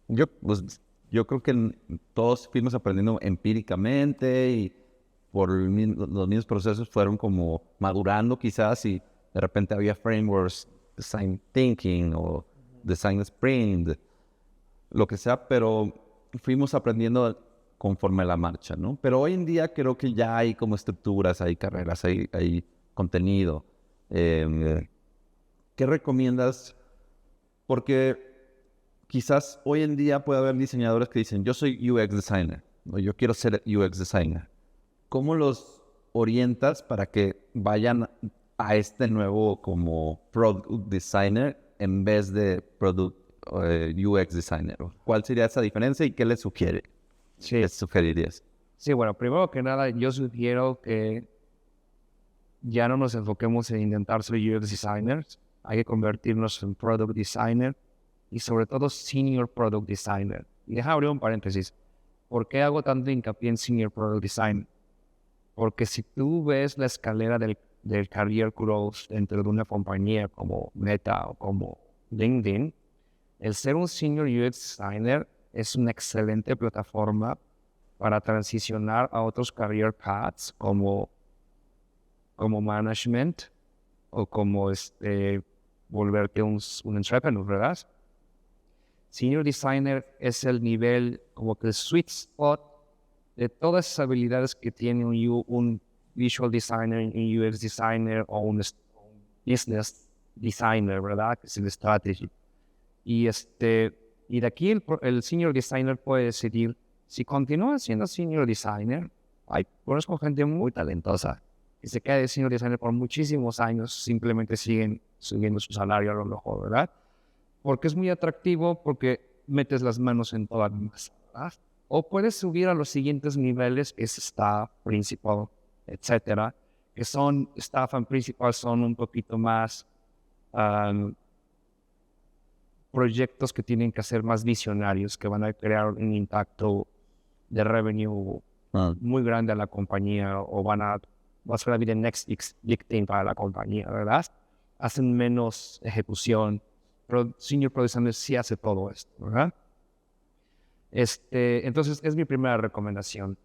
yo creo que todos fuimos aprendiendo empíricamente y por los mismos procesos fueron como madurando quizás y de repente había frameworks, design thinking o design sprint, lo que sea, pero fuimos aprendiendo conforme a la marcha, ¿no? Pero hoy en día creo que ya hay como estructuras, hay carreras, hay contenido. ¿Qué recomiendas? Porque quizás hoy en día puede haber diseñadores que dicen, yo soy UX designer, o yo quiero ser UX designer. ¿Cómo los orientas para que vayan a este nuevo como product designer en vez de product UX designer? ¿Cuál sería esa diferencia y qué les sugiere? Sí. ¿Qué sugerirías? Sí, bueno, primero que nada, yo sugiero que ya no nos enfoquemos en intentar ser UX designers, hay que convertirnos en product designer y sobre todo senior product designer. Y deja abrir un paréntesis. ¿Por qué hago tanto hincapié en senior product design? Porque si tú ves la escalera del career growth dentro de una compañía como Meta o como LinkedIn, el ser un senior UX designer es una excelente plataforma para transicionar a otros career paths como management o como volverte un entrepreneur, ¿verdad? Senior designer es el nivel, como que el sweet spot de todas esas habilidades que tiene un visual designer, un UX designer o un business designer, ¿verdad? Que es el strategy. Y de aquí el senior designer puede decidir si continúa siendo senior designer. Conozco gente muy talentosa que se queda de senior designer por muchísimos años, simplemente siguen subiendo su salario a lo mejor, ¿verdad? Porque es muy atractivo, porque metes las manos en toda la masa, ¿verdad? O puedes subir a los siguientes niveles, que es staff, principal, etcétera, que son staff and principal, son un poquito más proyectos que tienen que ser más visionarios, que van a crear un impacto de revenue muy grande a la compañía o va a ser the next big thing para la compañía, ¿verdad? Hacen menos ejecución, pero Senior Product Designer sí hace todo esto, ¿verdad? Entonces, es mi primera recomendación.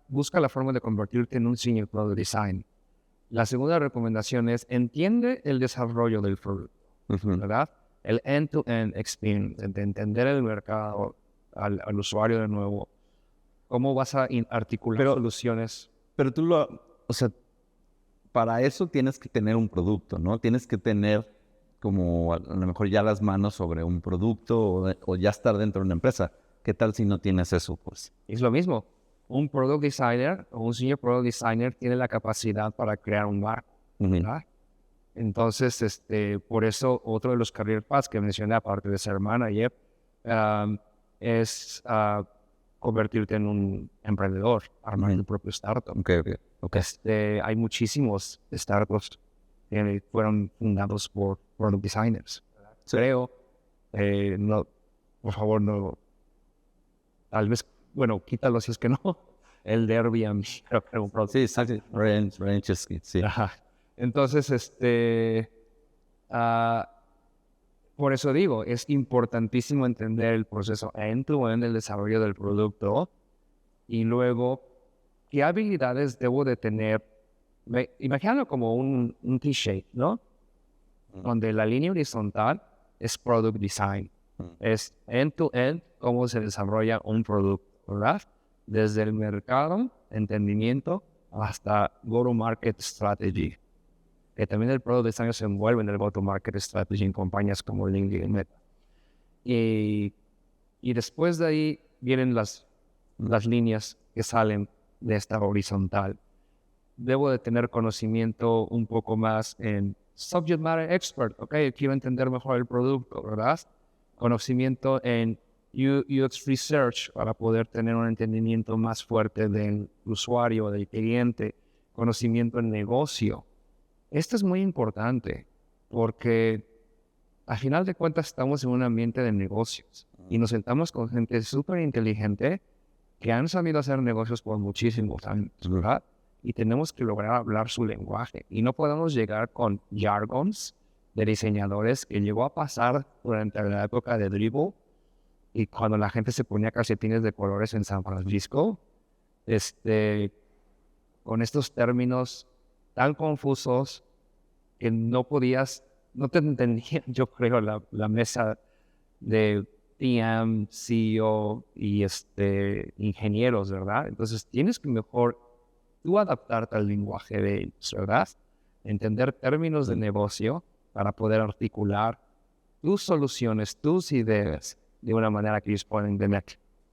Busca la forma de convertirte en un Senior Product Design. La segunda recomendación es, entiende el desarrollo del producto, ¿verdad? El end-to-end experience, de entender el mercado, al usuario de nuevo, cómo vas a articular soluciones. Pero o sea, para eso tienes que tener un producto, ¿no? Tienes que tener como a lo mejor ya las manos sobre un producto o ya estar dentro de una empresa. ¿Qué tal si no tienes eso? Pues es lo mismo. Un product designer o un senior product designer tiene la capacidad para crear un marco, ¿verdad? Entonces, por eso otro de los career paths que mencioné, aparte de ser manager, es convertirte en un emprendedor, armar tu propio startup. Okay. Hay muchísimos startups que fueron fundados por product designers. Sí. Creo, no, por favor, no, tal vez, bueno, quítalo si es que no, el de Airbnb, creo que era un product. Sí, sí. Ajá. Entonces, por eso digo, es importantísimo entender el proceso end-to-end del desarrollo del producto y luego qué habilidades debo de tener. Imagínalo como un T-shape, ¿no? Donde la línea horizontal es product design, es end-to-end cómo se desarrolla un producto, ¿verdad? Desde el mercado, entendimiento, hasta go-to-market strategy. Que también el product design se envuelve en el go-to-market strategy en compañías como LinkedIn y Meta. Y después de ahí vienen las líneas que salen de esta horizontal. Debo de tener conocimiento un poco más en subject matter expert, ¿ok? Quiero entender mejor el producto, ¿verdad? Conocimiento en UX research para poder tener un entendimiento más fuerte del usuario, del cliente. Conocimiento en negocio. Esto es muy importante porque al final de cuentas estamos en un ambiente de negocios y nos sentamos con gente súper inteligente que han sabido hacer negocios por muchísimos años, ¿verdad? Y tenemos que lograr hablar su lenguaje. Y no podemos llegar con jargons de diseñadores que llegó a pasar durante la época de Dribbble y cuando la gente se ponía calcetines de colores en San Francisco, con estos términos tan confusos que no te entendían, yo creo, la mesa de PM, CEO y ingenieros, ¿verdad? Entonces tienes que mejor tú adaptarte al lenguaje de ellos, ¿verdad? Entender términos de negocio para poder articular tus soluciones, tus ideas de una manera que ellos puedan entender.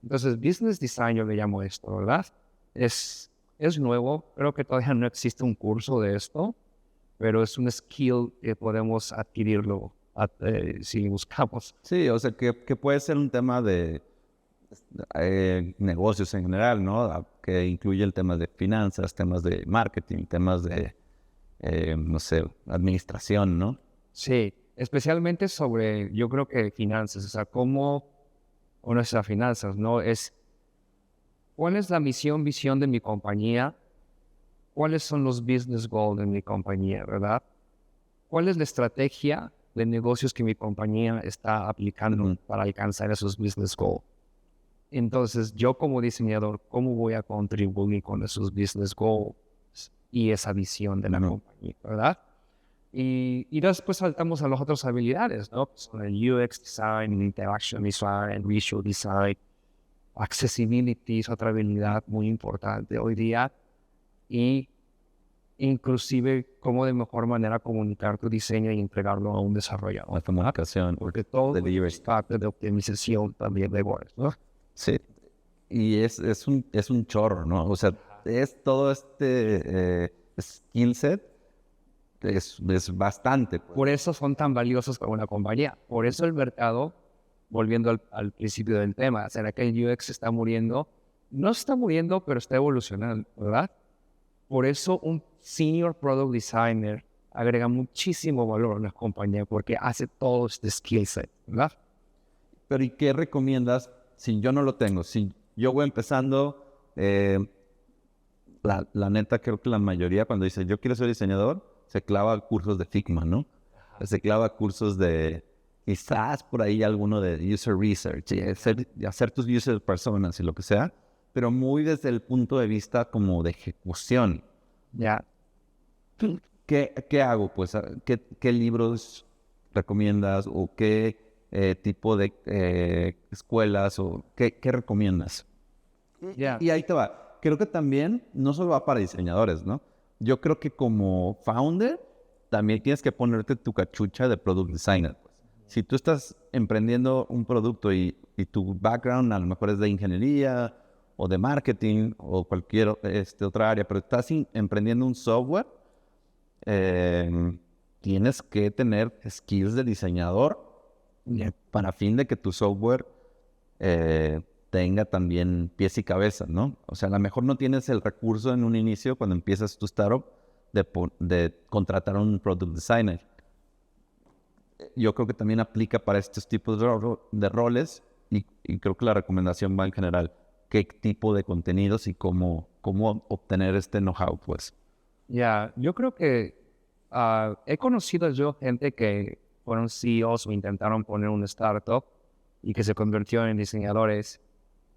Entonces, business design yo le llamo esto, ¿verdad? Es nuevo, creo que todavía no existe un curso de esto, pero es un skill que podemos adquirirlo si buscamos. Sí, o sea, que puede ser un tema de negocios en general, ¿no? Que incluye el tema de finanzas, temas de marketing, temas de, no sé, administración, ¿no? Sí, especialmente sobre, yo creo que finanzas, o sea, o nuestras finanzas, ¿no? ¿Cuál es la visión de mi compañía? ¿Cuáles son los business goals de mi compañía, verdad? ¿Cuál es la estrategia de negocios que mi compañía está aplicando para alcanzar esos business goals? Entonces, yo como diseñador, ¿cómo voy a contribuir con esos business goals y esa visión de la compañía, verdad? Y después saltamos a las otras habilidades, ¿no? Son el UX design, interaction design, visual design, accessibility es otra habilidad muy importante hoy día. Y inclusive cómo de mejor manera comunicar tu diseño y entregarlo a un desarrollador. La comunicación. Porque todo es parte de optimización también de web, ¿no? Sí, y es un chorro, ¿no? O sea, es todo skill set, es bastante. Pues. Por eso son tan valiosos para una compañía. Por eso el mercado, volviendo al principio del tema, ¿será que el UX está muriendo? No está muriendo, pero está evolucionando, ¿verdad? Por eso un senior product designer agrega muchísimo valor a una compañía porque hace todo este skill set, ¿verdad? Pero ¿y qué recomiendas si yo no lo tengo? Si yo voy empezando, la neta creo que la mayoría cuando dice yo quiero ser diseñador, se clava cursos de Figma, ¿no? Se clava cursos de, quizás por ahí alguno de user research, hacer tus user personas y lo que sea, pero muy desde el punto de vista como de ejecución. Ya. ¿Qué hago? Pues, ¿qué libros recomiendas o qué tipo de escuelas o qué recomiendas? Yeah. Y ahí te va. Creo que también no solo va para diseñadores, ¿no? Yo creo que como founder también tienes que ponerte tu cachucha de product designer. Pues. Si tú estás emprendiendo un producto y tu background a lo mejor es de ingeniería o de marketing o cualquier otra área, pero estás emprendiendo un software, tienes que tener skills de diseñador para fin de que tu software tenga también pies y cabeza, ¿no? O sea, a lo mejor no tienes el recurso en un inicio cuando empiezas tu startup de contratar a un product designer. Yo creo que también aplica para estos tipos de roles y creo que la recomendación va en general. ¿Qué tipo de contenidos y cómo obtener este know-how, pues? Ya, yo creo que he conocido yo gente que fueron CEOs o intentaron poner un startup y que se convirtió en diseñadores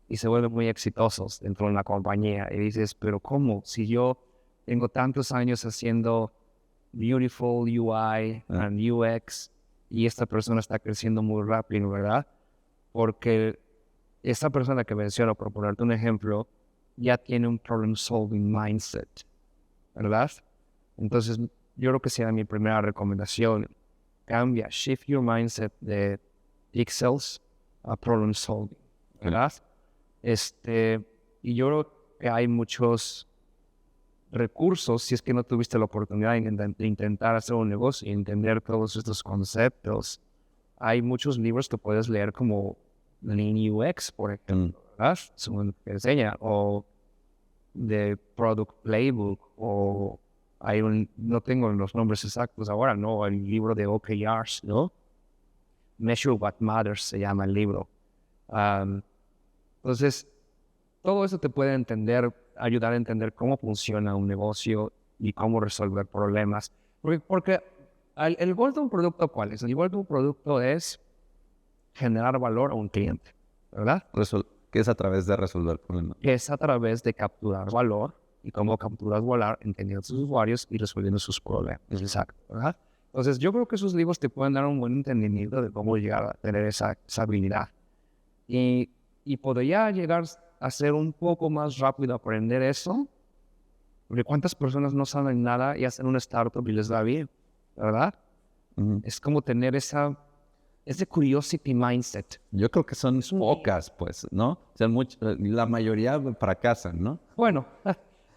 y se vuelven muy exitosos dentro de la compañía. Y dices, pero ¿cómo? Si yo tengo tantos años haciendo beautiful UI and UX y esta persona está creciendo muy rápido, ¿verdad? Porque esta persona que menciono, por ponerte un ejemplo, ya tiene un problem-solving mindset, ¿verdad? Entonces, yo creo que sería mi primera recomendación. Cambia, shift your mindset de pixels a problem-solving, ¿verdad? Y yo creo que hay muchos recursos, si es que no tuviste la oportunidad de intentar hacer un negocio y entender todos estos conceptos. Hay muchos libros que puedes leer como Lean UX, por ejemplo, ¿verdad? Que enseña, o The Product Playbook, o no tengo los nombres exactos ahora, ¿no? El libro de OKRs, ¿no? Measure What Matters se llama el libro. Entonces, todo eso te puede ayudar a entender cómo funciona un negocio y cómo resolver problemas. Porque el gol de un producto, ¿cuál es? El gol de un producto es generar valor a un cliente, ¿verdad? Que es a través de resolver problemas. Que es a través de capturar valor y cómo capturas valor entendiendo a sus usuarios y resolviendo sus problemas. Exacto, ¿verdad? Entonces, yo creo que esos libros te pueden dar un buen entendimiento de cómo llegar a tener esa habilidad. Y podría llegar a ser un poco más rápido aprender eso, porque cuántas personas no saben nada y hacen una startup y les va bien, ¿verdad? Es como tener ese curiosity mindset. Yo creo que son pocas, pues, ¿no? O sea, la mayoría fracasan, ¿no? Bueno,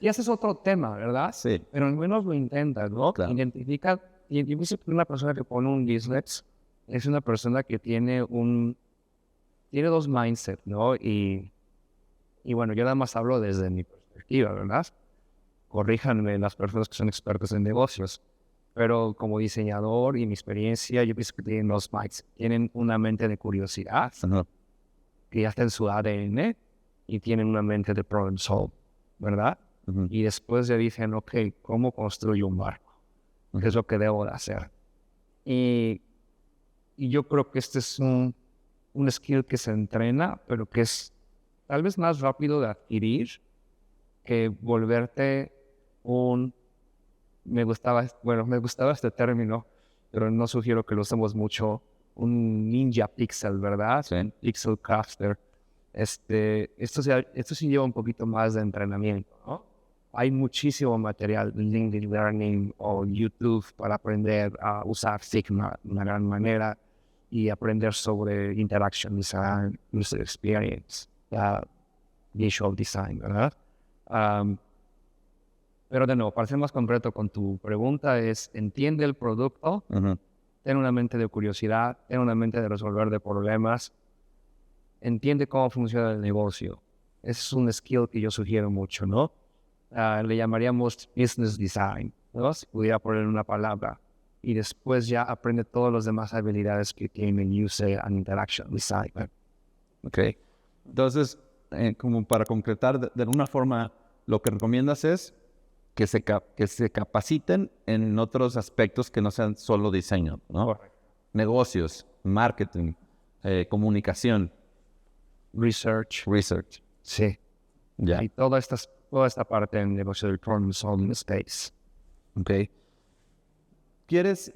y ese es otro tema, ¿verdad? Sí. Pero al menos lo intentas, ¿no? Claro. Identifica, y dice que una persona que pone un business es una persona que tiene dos mindsets, ¿no? Y bueno, yo nada más hablo desde mi perspectiva, ¿verdad? Corríjanme las personas que son expertos en negocios. Pero como diseñador y mi experiencia, yo pienso que tienen dos mindsets. Tienen una mente de curiosidad, que ya está en su ADN, y tienen una mente de problem solve, ¿verdad? Y después le dicen, ok, ¿cómo construyo un barco? ¿Qué es lo que debo de hacer? Y yo creo que este es un skill que se entrena, pero que es tal vez más rápido de adquirir que volverte me gustaba este término, pero no sugiero que lo usemos mucho, un ninja pixel, ¿verdad? Sí. Un pixel crafter. Esto sí lleva un poquito más de entrenamiento, ¿no? Hay muchísimo material en LinkedIn Learning o YouTube para aprender a usar Figma de una gran manera y aprender sobre interaction design, user experience, visual design, ¿verdad? Pero de nuevo, para ser más concreto con tu pregunta entiende el producto, ten una mente de curiosidad, ten una mente de resolver de problemas, entiende cómo funciona el negocio. Ese es un skill que yo sugiero mucho, ¿no? Le llamaríamos business design, ¿no? Si pudiera poner una palabra. Y después ya aprende todas las demás habilidades que tiene user and interaction design. Ok. Entonces, como para concretar, de alguna forma, lo que recomiendas es que se capaciten en otros aspectos que no sean solo diseño, ¿no? Correcto. Negocios, marketing, comunicación. Research. Sí. Ya. Y toda esta parte del negocio del problem solving space. Ok. ¿Quieres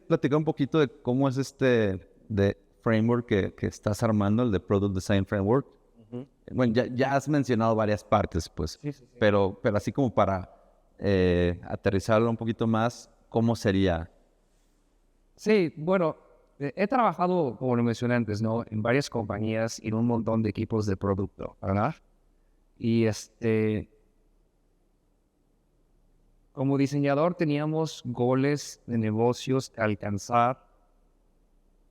platicar un poquito de cómo es de framework que estás armando, el de Product Design Framework? Bueno, ya has mencionado varias partes, pues. Sí. Pero así como para aterrizarlo un poquito más, ¿cómo sería? Sí, bueno, he trabajado, como lo mencioné antes, ¿no? En varias compañías y en un montón de equipos de producto, ¿verdad? Y como diseñador teníamos goles de negocios que alcanzar,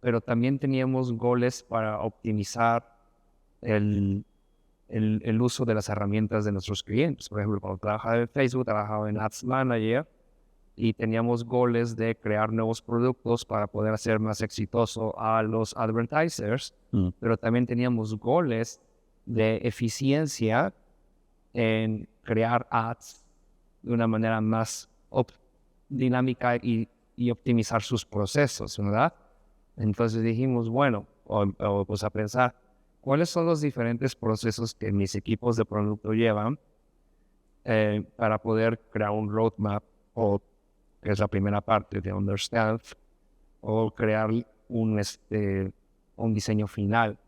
pero también teníamos goles para optimizar el uso de las herramientas de nuestros clientes. Por ejemplo, cuando trabajaba en Facebook, trabajaba en Ads Manager y teníamos goles de crear nuevos productos para poder hacer más exitoso a los advertisers, pero también teníamos goles de eficiencia en crear ads de una manera más dinámica y optimizar sus procesos, ¿verdad? Entonces dijimos, bueno, pues a pensar, ¿cuáles son los diferentes procesos que mis equipos de producto llevan para poder crear un roadmap, o que es la primera parte de Understand, o crear un diseño final?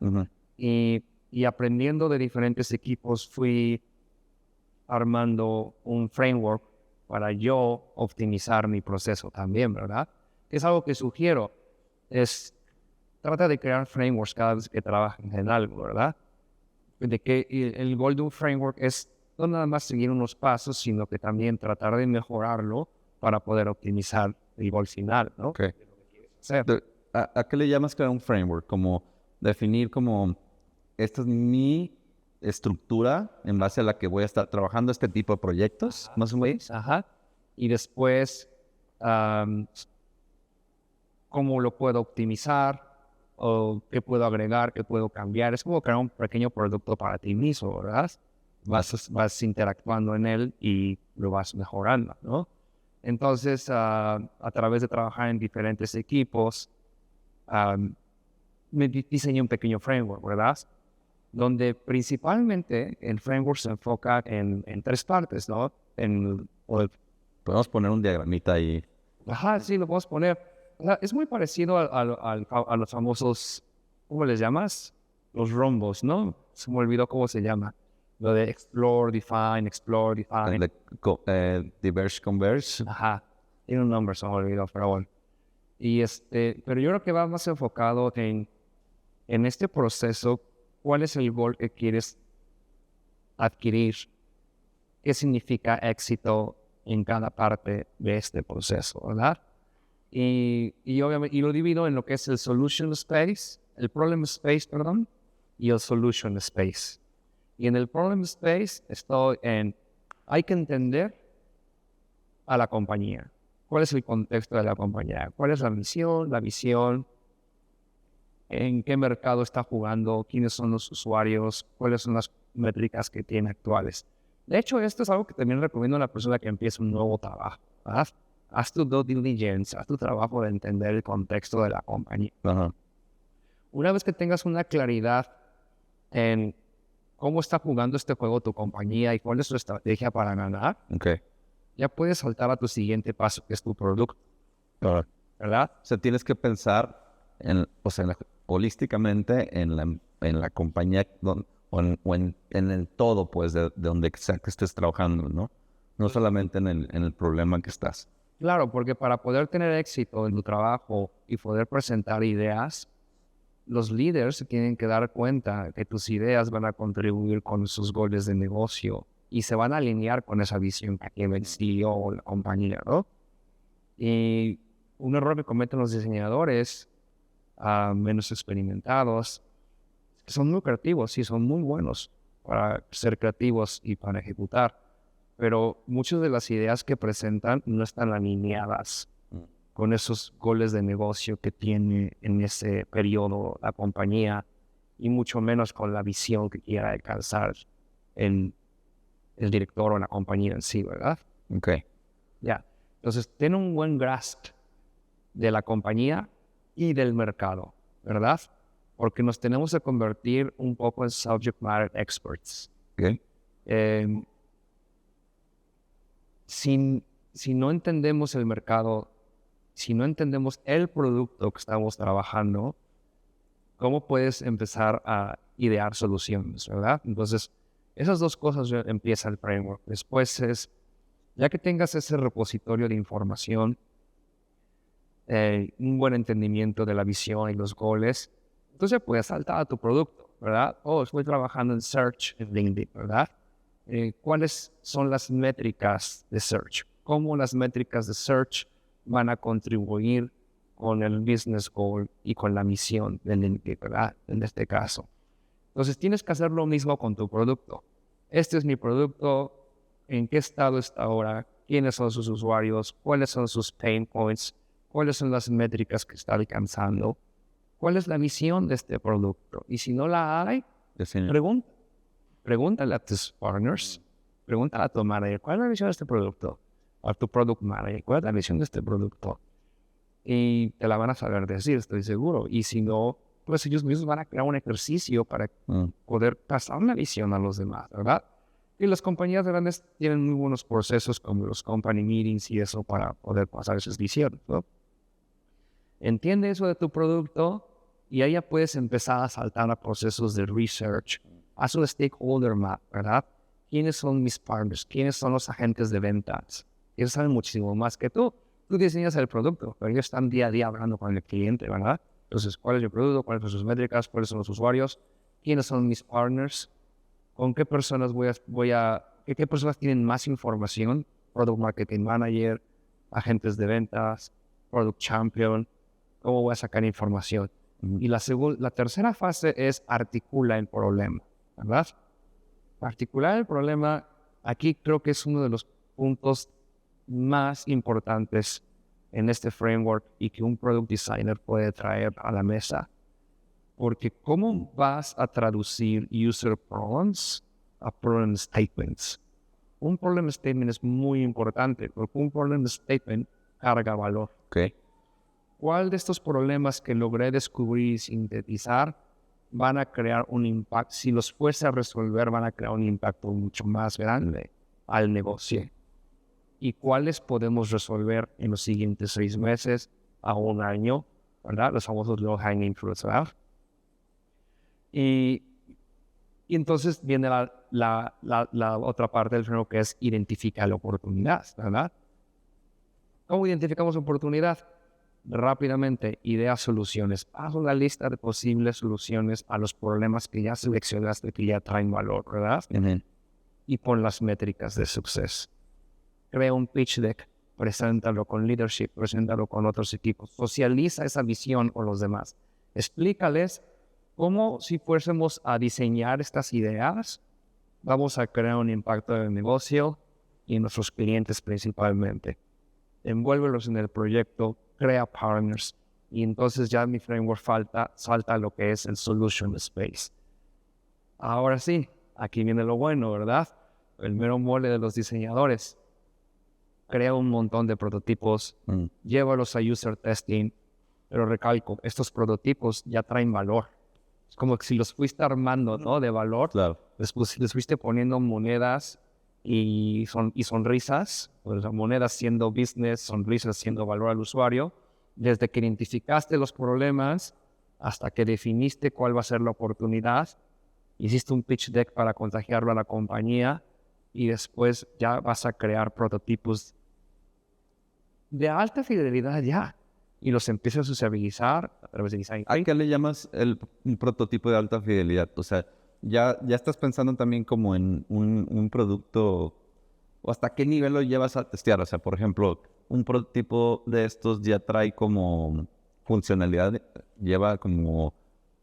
Y y aprendiendo de diferentes equipos fui armando un framework para yo optimizar mi proceso también, ¿verdad? Es algo que sugiero, trata de crear frameworks cada vez que trabajes en algo, ¿verdad? De que el goal de un framework es no nada más seguir unos pasos, sino que también tratar de mejorarlo para poder optimizar el goal final, ¿no? Okay. ¿A qué le llamas crear un framework? Como definir como esta es mi estructura en base a la que voy a estar trabajando este tipo de proyectos, más o menos. Ajá. Y después, cómo lo puedo optimizar o qué puedo agregar, qué puedo cambiar. Es como crear un pequeño producto para ti mismo, ¿verdad? Vas interactuando en él y lo vas mejorando, ¿no? Entonces, a través de trabajar en diferentes equipos, me diseñé un pequeño framework, ¿verdad? Donde principalmente el framework se enfoca en 3 partes, ¿no? Podemos poner un diagramita ahí. Ajá, sí, lo podemos poner. O sea, es muy parecido a los famosos, ¿cómo les llamas? Los rombos, ¿no? Se me olvidó cómo se llama. Lo de explore, define. Diverge, converge. Ajá, tiene un nombre, se me olvidó, pero bueno. Pero yo creo que va más enfocado en este proceso, cuál es el goal que quieres adquirir, qué significa éxito en cada parte de este proceso, ¿verdad? Y obviamente, y lo divido en lo que es el solution space, el problem space, perdón, y el solution space. Y en el problem space hay que entender a la compañía. ¿Cuál es el contexto de la compañía? ¿Cuál es la misión, la visión? ¿En qué mercado está jugando? ¿Quiénes son los usuarios? ¿Cuáles son las métricas que tiene actuales? De hecho, esto es algo que también recomiendo a la persona que empieza un nuevo trabajo, ¿verdad? Haz tu due diligence, haz tu trabajo de entender el contexto de la compañía. Ajá. Una vez que tengas una claridad en cómo está jugando este juego tu compañía y cuál es su estrategia para ganar, Okay. ya puedes saltar a tu siguiente paso, que es tu producto, ¿verdad? O sea, tienes que pensar holísticamente en la compañía o en el todo, pues, de donde sea que estés trabajando, ¿no? No solamente en el problema que estás. Claro, porque para poder tener éxito en tu trabajo y poder presentar ideas, los líderes se tienen que dar cuenta que tus ideas van a contribuir con sus goles de negocio y se van a alinear con esa visión que tiene el CEO o la compañía, ¿no? Y un error que cometen los diseñadores menos experimentados, son muy creativos y son muy buenos para ser creativos y para ejecutar, pero muchas de las ideas que presentan no están alineadas con esos goles de negocio que tiene en ese periodo la compañía y mucho menos con la visión que quiera alcanzar el director o la compañía en sí, ¿verdad? Okay. Ya. Entonces, ten un buen grasp de la compañía y del mercado, ¿verdad? Porque nos tenemos que convertir un poco en subject matter experts. Okay. Si no entendemos el mercado, si no entendemos el producto que estamos trabajando, ¿cómo puedes empezar a idear soluciones, verdad? Entonces, esas 2 cosas empieza el framework. Después ya que tengas ese repositorio de información, un buen entendimiento de la visión y los goles, entonces puedes saltar a tu producto, ¿verdad? Estoy trabajando en search en LinkedIn, ¿verdad? ¿Cuáles son las métricas de search? ¿Cómo las métricas de search van a contribuir con el business goal y con la misión de LinkedIn, ¿verdad? En este caso. Entonces tienes que hacer lo mismo con tu producto. Este es mi producto, ¿en qué estado está ahora? ¿Quiénes son sus usuarios? ¿Cuáles son sus pain points? ¿Cuáles son las métricas que está alcanzando? ¿Cuál es la visión de este producto? Y si no la hay, pregúntale a tus partners, pregúntale a tu manager, ¿cuál es la visión de este producto? A tu product manager, ¿cuál es la visión de este producto? Y te la van a saber decir, estoy seguro. Y si no, pues ellos mismos van a crear un ejercicio para poder pasar la visión a los demás, ¿verdad? Y las compañías grandes tienen muy buenos procesos como los company meetings y eso para poder pasar esas visiones, ¿no? Entiende eso de tu producto Y ahí ya puedes empezar a saltar a procesos de research. Haz un stakeholder map, ¿verdad? ¿Quiénes son mis partners? ¿Quiénes son los agentes de ventas? Ellos saben muchísimo más que tú. Tú diseñas el producto, pero ellos están día a día hablando con el cliente, ¿verdad? Entonces, ¿cuál es el producto? ¿Cuáles son sus métricas? ¿Cuáles son los usuarios? ¿Quiénes son mis partners? ¿Con qué personas qué personas tienen más información? Product Marketing Manager, agentes de ventas, Product Champion. ¿Cómo voy a sacar información? Y la tercera fase es articula el problema, ¿verdad? Articular el problema, aquí creo que es uno de los puntos más importantes en este framework y que un product designer puede traer a la mesa. Porque ¿cómo vas a traducir user problems a problem statements? Un problem statement es muy importante porque un problem statement carga valor. Okay. ¿Cuál de estos problemas que logré descubrir y sintetizar van a crear un impacto? Si los fuese a resolver, van a crear un impacto mucho más grande al negocio. ¿Y cuáles podemos resolver en los siguientes 6 meses a un año? ¿Verdad? Los famosos low hanging fruits, ¿verdad? Y entonces viene la otra parte del framework que es identificar la oportunidad, ¿verdad? ¿Cómo identificamos oportunidad? Rápidamente, ideas, soluciones. Haz una lista de posibles soluciones a los problemas que ya seleccionaste, que ya traen valor, ¿verdad? Y pon las métricas de suceso. Crea un pitch deck, preséntalo con leadership, preséntalo con otros equipos. Socializa esa visión con los demás. Explícales cómo, si fuésemos a diseñar estas ideas, vamos a crear un impacto en el negocio y en nuestros clientes principalmente. Envuélvelos en el proyecto, crea partners, y entonces ya mi framework salta a lo que es el solution space. Ahora sí, aquí viene lo bueno, ¿verdad? El mero mole de los diseñadores. Crea un montón de prototipos, llévalos a user testing, pero recalco, estos prototipos ya traen valor. Es como que si los fuiste armando, ¿no? De valor, claro. les fuiste poniendo monedas y sonrisas, pues monedas siendo business, sonrisas siendo valor al usuario, desde que identificaste los problemas hasta que definiste cuál va a ser la oportunidad, hiciste un pitch deck para contagiarlo a la compañía y después ya vas a crear prototipos de alta fidelidad ya y los empiezas a sociabilizar a través de design. ¿A qué le llamas un prototipo de alta fidelidad? O sea, ya estás pensando también como en un producto, o hasta qué nivel lo llevas a testear. O sea, por ejemplo, un prototipo de estos ya trae como funcionalidad, lleva como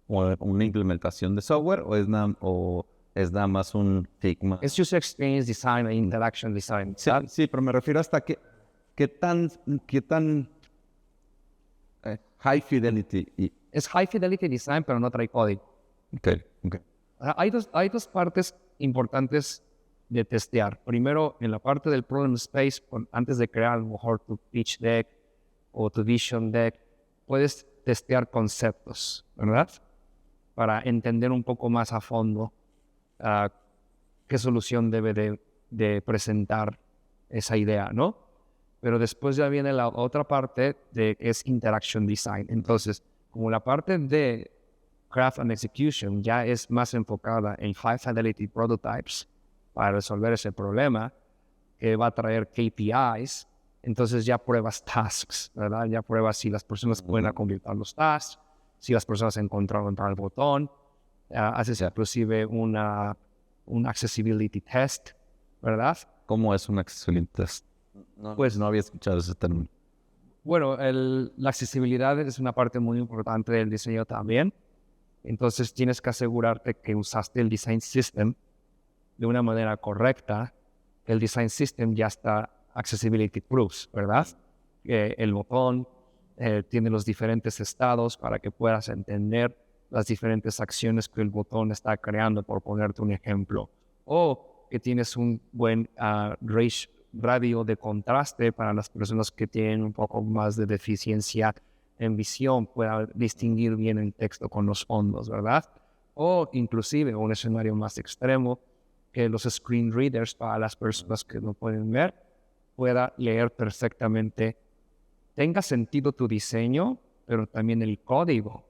una implementación de software, o es nada más un Figma. Es user experience design e interaction design. Sí, pero me refiero hasta qué tan high fidelity. Es high fidelity design, pero no trae código. Okay. Hay dos partes importantes de testear. Primero, en la parte del problem space, antes de crear a lo mejor tu pitch deck o tu vision deck, puedes testear conceptos, ¿verdad? Para entender un poco más a fondo qué solución debe de presentar esa idea, ¿no? Pero después ya viene la otra parte que es interaction design. Entonces, como la parte de craft and execution ya es más enfocada en high fidelity prototypes para resolver ese problema, que va a traer KPIs, entonces ya pruebas tasks, ¿verdad? Ya pruebas si las personas pueden completar los tasks, si las personas encontraron tal botón, haces inclusive un accessibility test, ¿verdad? ¿Cómo es un accessibility test? Pues no había escuchado ese término. Bueno, la accesibilidad es una parte muy importante del diseño también. Entonces tienes que asegurarte que usaste el design system de una manera correcta. El design system ya está accessibility proofs, ¿verdad? El botón tiene los diferentes estados para que puedas entender las diferentes acciones que el botón está creando, por ponerte un ejemplo. O que tienes un buen radio de contraste para las personas que tienen un poco más de deficiencia en visión, pueda distinguir bien el texto con los fondos, ¿verdad? O inclusive un escenario más extremo, que los screen readers, para las personas que no pueden ver, pueda leer perfectamente, tenga sentido tu diseño, pero también el código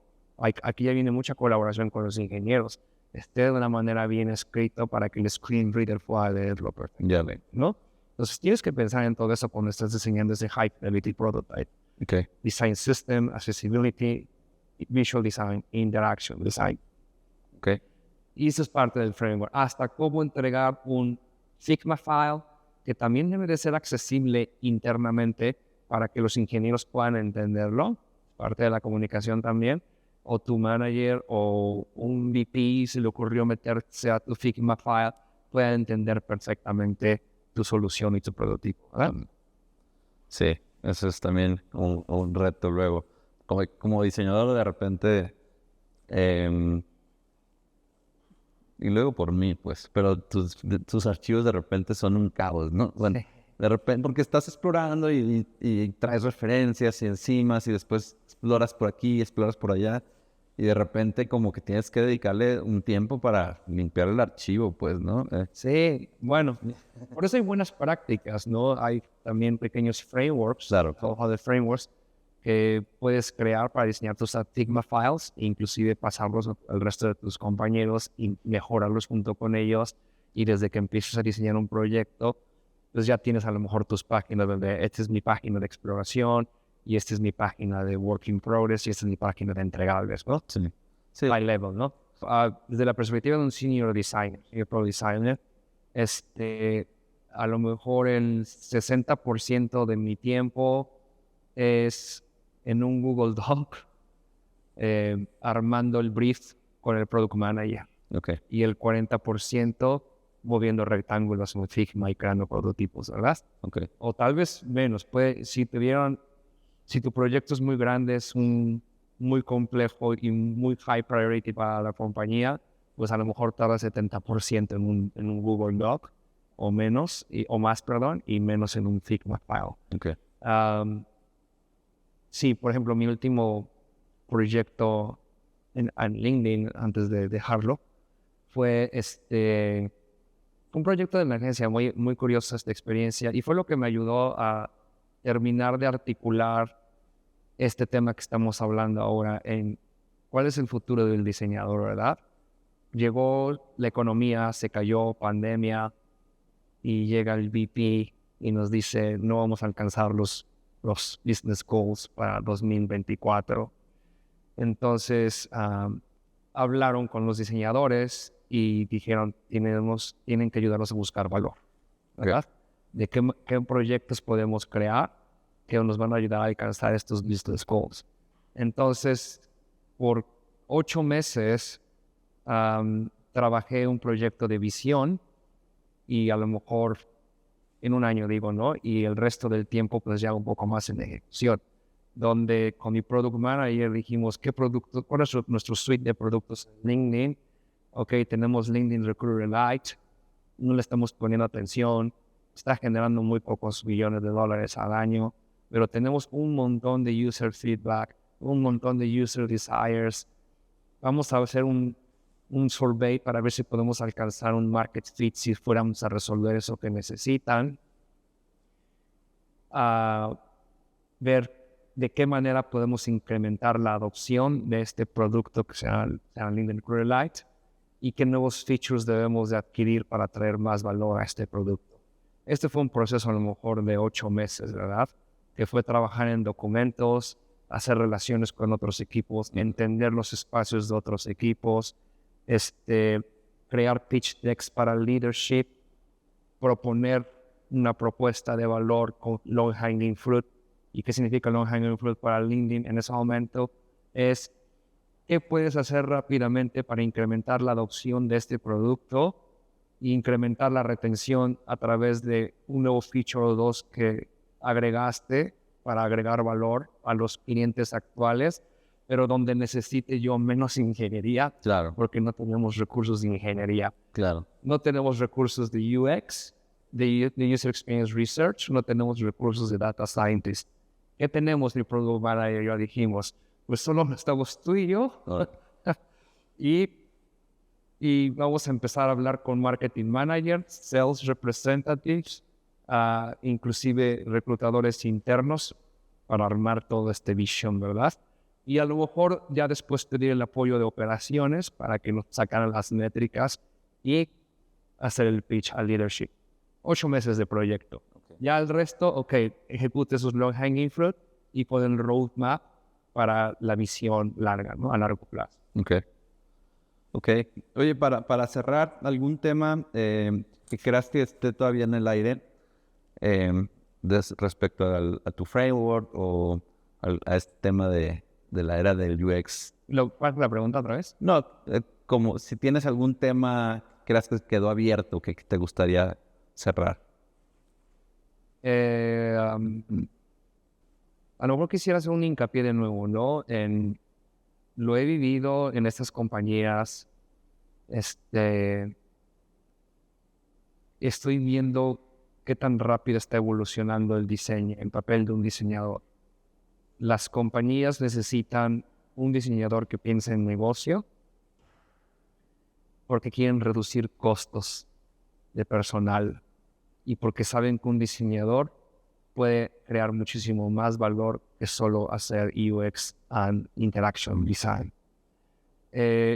Aquí ya viene mucha colaboración con los ingenieros. Esté de una manera bien escrito para que el screen reader pueda leerlo perfectamente, ¿no? Entonces tienes que pensar en todo eso cuando estás diseñando ese high fidelity prototype. Okay. Design system, accessibility, visual design, interaction design. Okay. Y eso es parte del framework. Hasta cómo entregar un Figma file que también debe de ser accesible internamente para que los ingenieros puedan entenderlo. Parte de la comunicación también. O tu manager o un VP, se le ocurrió meterse a tu Figma file, pueda entender perfectamente tu solución y tu prototipo, ¿verdad? Sí, eso es también un reto luego. Como diseñador de repente, y luego por mí, pues, pero tus archivos de repente son un caos, ¿no? Bueno, Sí. de repente, porque estás explorando y traes referencias y enzimas y después exploras por aquí, exploras por allá. Y de repente como que tienes que dedicarle un tiempo para limpiar el archivo, pues, ¿no? Sí, bueno, por eso hay buenas prácticas, ¿no? Hay también pequeños frameworks, Claro. hoja de frameworks, que puedes crear para diseñar tus Figma files, inclusive pasarlos al resto de tus compañeros y mejorarlos junto con ellos. Y desde que empieces a diseñar un proyecto, pues ya tienes a lo mejor tus páginas donde esta es mi página de exploración, y esta es mi página de work in progress, y esta es mi página de entregables, ¿no? Sí. Sí. High level, ¿no? Desde la perspectiva de un senior pro designer, a lo mejor el 60% de mi tiempo es en un Google Doc, armando el brief con el product manager. Okay. Y el 40% moviendo rectángulos en Figma y creando prototipos, ¿verdad? Okay. O tal vez menos. Si tu proyecto es muy grande, es muy complejo y muy high priority para la compañía, pues a lo mejor tarda 70% en un Google Doc o menos, o más, perdón, y menos en un Figma file. Okay. Sí, por ejemplo, mi último proyecto en LinkedIn, antes de dejarlo, fue un proyecto de emergencia, muy, muy curiosa esta experiencia, y fue lo que me ayudó a terminar de articular este tema que estamos hablando ahora en cuál es el futuro del diseñador, ¿verdad? Llegó la economía, se cayó, pandemia, y llega el VP y nos dice no vamos a alcanzar los business goals para 2024. Entonces hablaron con los diseñadores y dijeron tienen que ayudarnos a buscar valor, ¿verdad? De qué proyectos podemos crear que nos van a ayudar a alcanzar estos business goals. Entonces, por 8 meses trabajé un proyecto de visión y a lo mejor en un año, digo, ¿no? Y el resto del tiempo, pues ya un poco más en ejecución, donde con mi product manager dijimos, ¿cuál es nuestro suite de productos en LinkedIn? Ok, tenemos LinkedIn Recruiter Lite, no le estamos poniendo atención, está generando muy pocos millones de dólares al año, pero tenemos un montón de user feedback, un montón de user desires. Vamos a hacer un survey para ver si podemos alcanzar un market fit si fuéramos a resolver eso que necesitan. Ver de qué manera podemos incrementar la adopción de este producto que sea LinkedIn Recruiter Lite y qué nuevos features debemos de adquirir para traer más valor a este producto. Este fue un proceso a lo mejor de 8 meses, ¿verdad? Que fue trabajar en documentos, hacer relaciones con otros equipos, entender los espacios de otros equipos, crear pitch decks para el leadership, proponer una propuesta de valor con low hanging fruit. ¿Y qué significa low hanging fruit para LinkedIn en ese momento? Es qué puedes hacer rápidamente para incrementar la adopción de este producto e incrementar la retención a través de un nuevo feature o dos que agregaste para agregar valor a los clientes actuales, pero donde necesite yo menos ingeniería, Claro. porque no tenemos recursos de ingeniería. Claro. No tenemos recursos de UX, de User Experience Research, no tenemos recursos de Data Scientist. ¿Qué tenemos, mi Product Manager? Ya dijimos, pues solo estamos tú y yo. Y vamos a empezar a hablar con Marketing Managers, Sales Representatives, inclusive reclutadores internos para armar todo este vision, ¿verdad? Y a lo mejor ya después pedir el apoyo de operaciones para que nos sacaran las métricas y hacer el pitch al leadership. 8 meses de proyecto. Okay. Ya el resto, ejecute esos low hanging fruit y ponen roadmap para la visión larga, ¿no? A largo plazo. Ok. Oye, para cerrar, ¿algún tema que creas que esté todavía en el aire respecto a tu framework o a este tema de la era del UX? ¿Cuál es la pregunta otra vez? No, como si tienes algún tema que creas que quedó abierto que te gustaría cerrar. A lo mejor quisiera hacer un hincapié de nuevo, ¿no? Lo he vivido en estas compañías. Estoy viendo qué tan rápido está evolucionando el diseño, el papel de un diseñador. Las compañías necesitan un diseñador que piense en negocio porque quieren reducir costos de personal y porque saben que un diseñador puede crear muchísimo más valor que solo hacer UX and Interaction Design.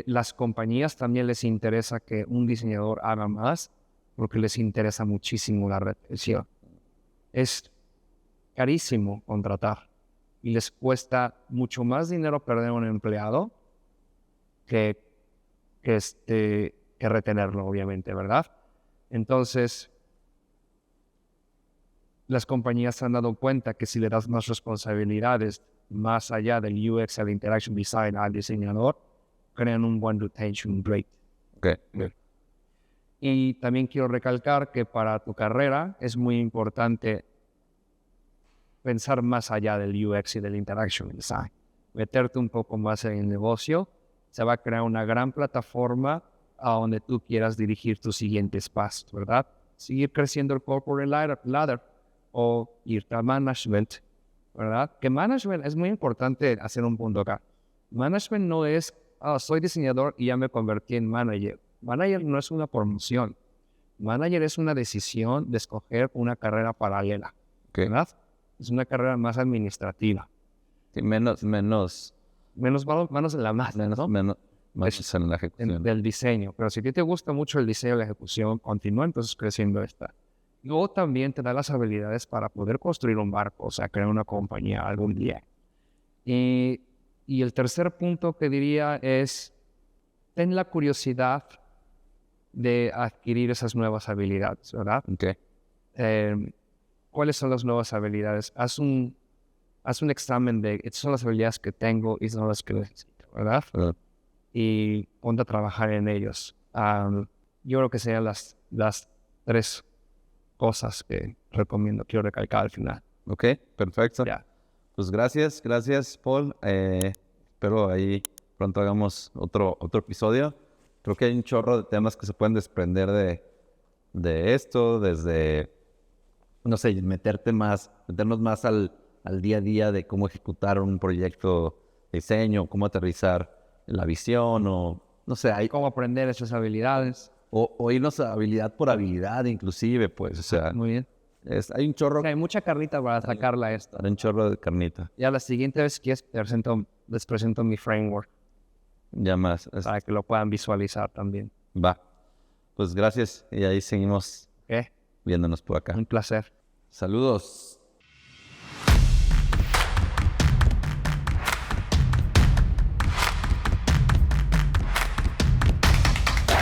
Las compañías también les interesa que un diseñador haga más porque les interesa muchísimo la retención. Es carísimo contratar y les cuesta mucho más dinero perder a un empleado que retenerlo, obviamente, ¿verdad? Entonces, las compañías se han dado cuenta que si le das más responsabilidades más allá del UX, el Interaction Design al diseñador, crean un buen retention rate. Okay. Y también quiero recalcar que para tu carrera es muy importante pensar más allá del UX y del Interaction Design. Meterte un poco más en el negocio. Se va a crear una gran plataforma a donde tú quieras dirigir tus siguientes pasos, ¿verdad? Seguir creciendo el corporate ladder o irte a management, ¿verdad? Que management es muy importante hacer un punto acá. Management no es, soy diseñador y ya me convertí en manager. Manager no es una promoción. Manager es una decisión de escoger una carrera paralela, ¿verdad? Es una carrera más administrativa. Sí, menos manos en la masa, ¿no? Menos en la ejecución. Del diseño. Pero si a ti te gusta mucho el diseño y la ejecución, continúa entonces creciendo esta. Luego también te da las habilidades para poder construir un barco, o sea, crear una compañía algún día. Y el tercer punto que diría es, ten la curiosidad de adquirir esas nuevas habilidades, ¿verdad? ¿Cuáles son las nuevas habilidades? Haz un examen de, estas son las habilidades que tengo y son las que necesito, ¿verdad? Y ponte a trabajar en ellos. Yo creo que serían las 3 cosas que quiero recalcar al final. Ok, perfecto. Yeah. Pues gracias, Paul. Espero ahí pronto hagamos otro episodio. Creo que hay un chorro de temas que se pueden desprender de esto, desde, no sé, meternos más al día a día de cómo ejecutar un proyecto de diseño, cómo aterrizar la visión o, no sé, cómo aprender esas habilidades. O irnos a habilidad por habilidad, inclusive, pues, o sea. Muy bien. Hay un chorro. O sea, hay mucha carnita para sacarla esto. Hay un chorro de carnita. Ya la siguiente vez que les presento mi framework. Ya más. Para que lo puedan visualizar también. Va. Pues gracias. Y ahí seguimos viéndonos por acá. Un placer. Saludos.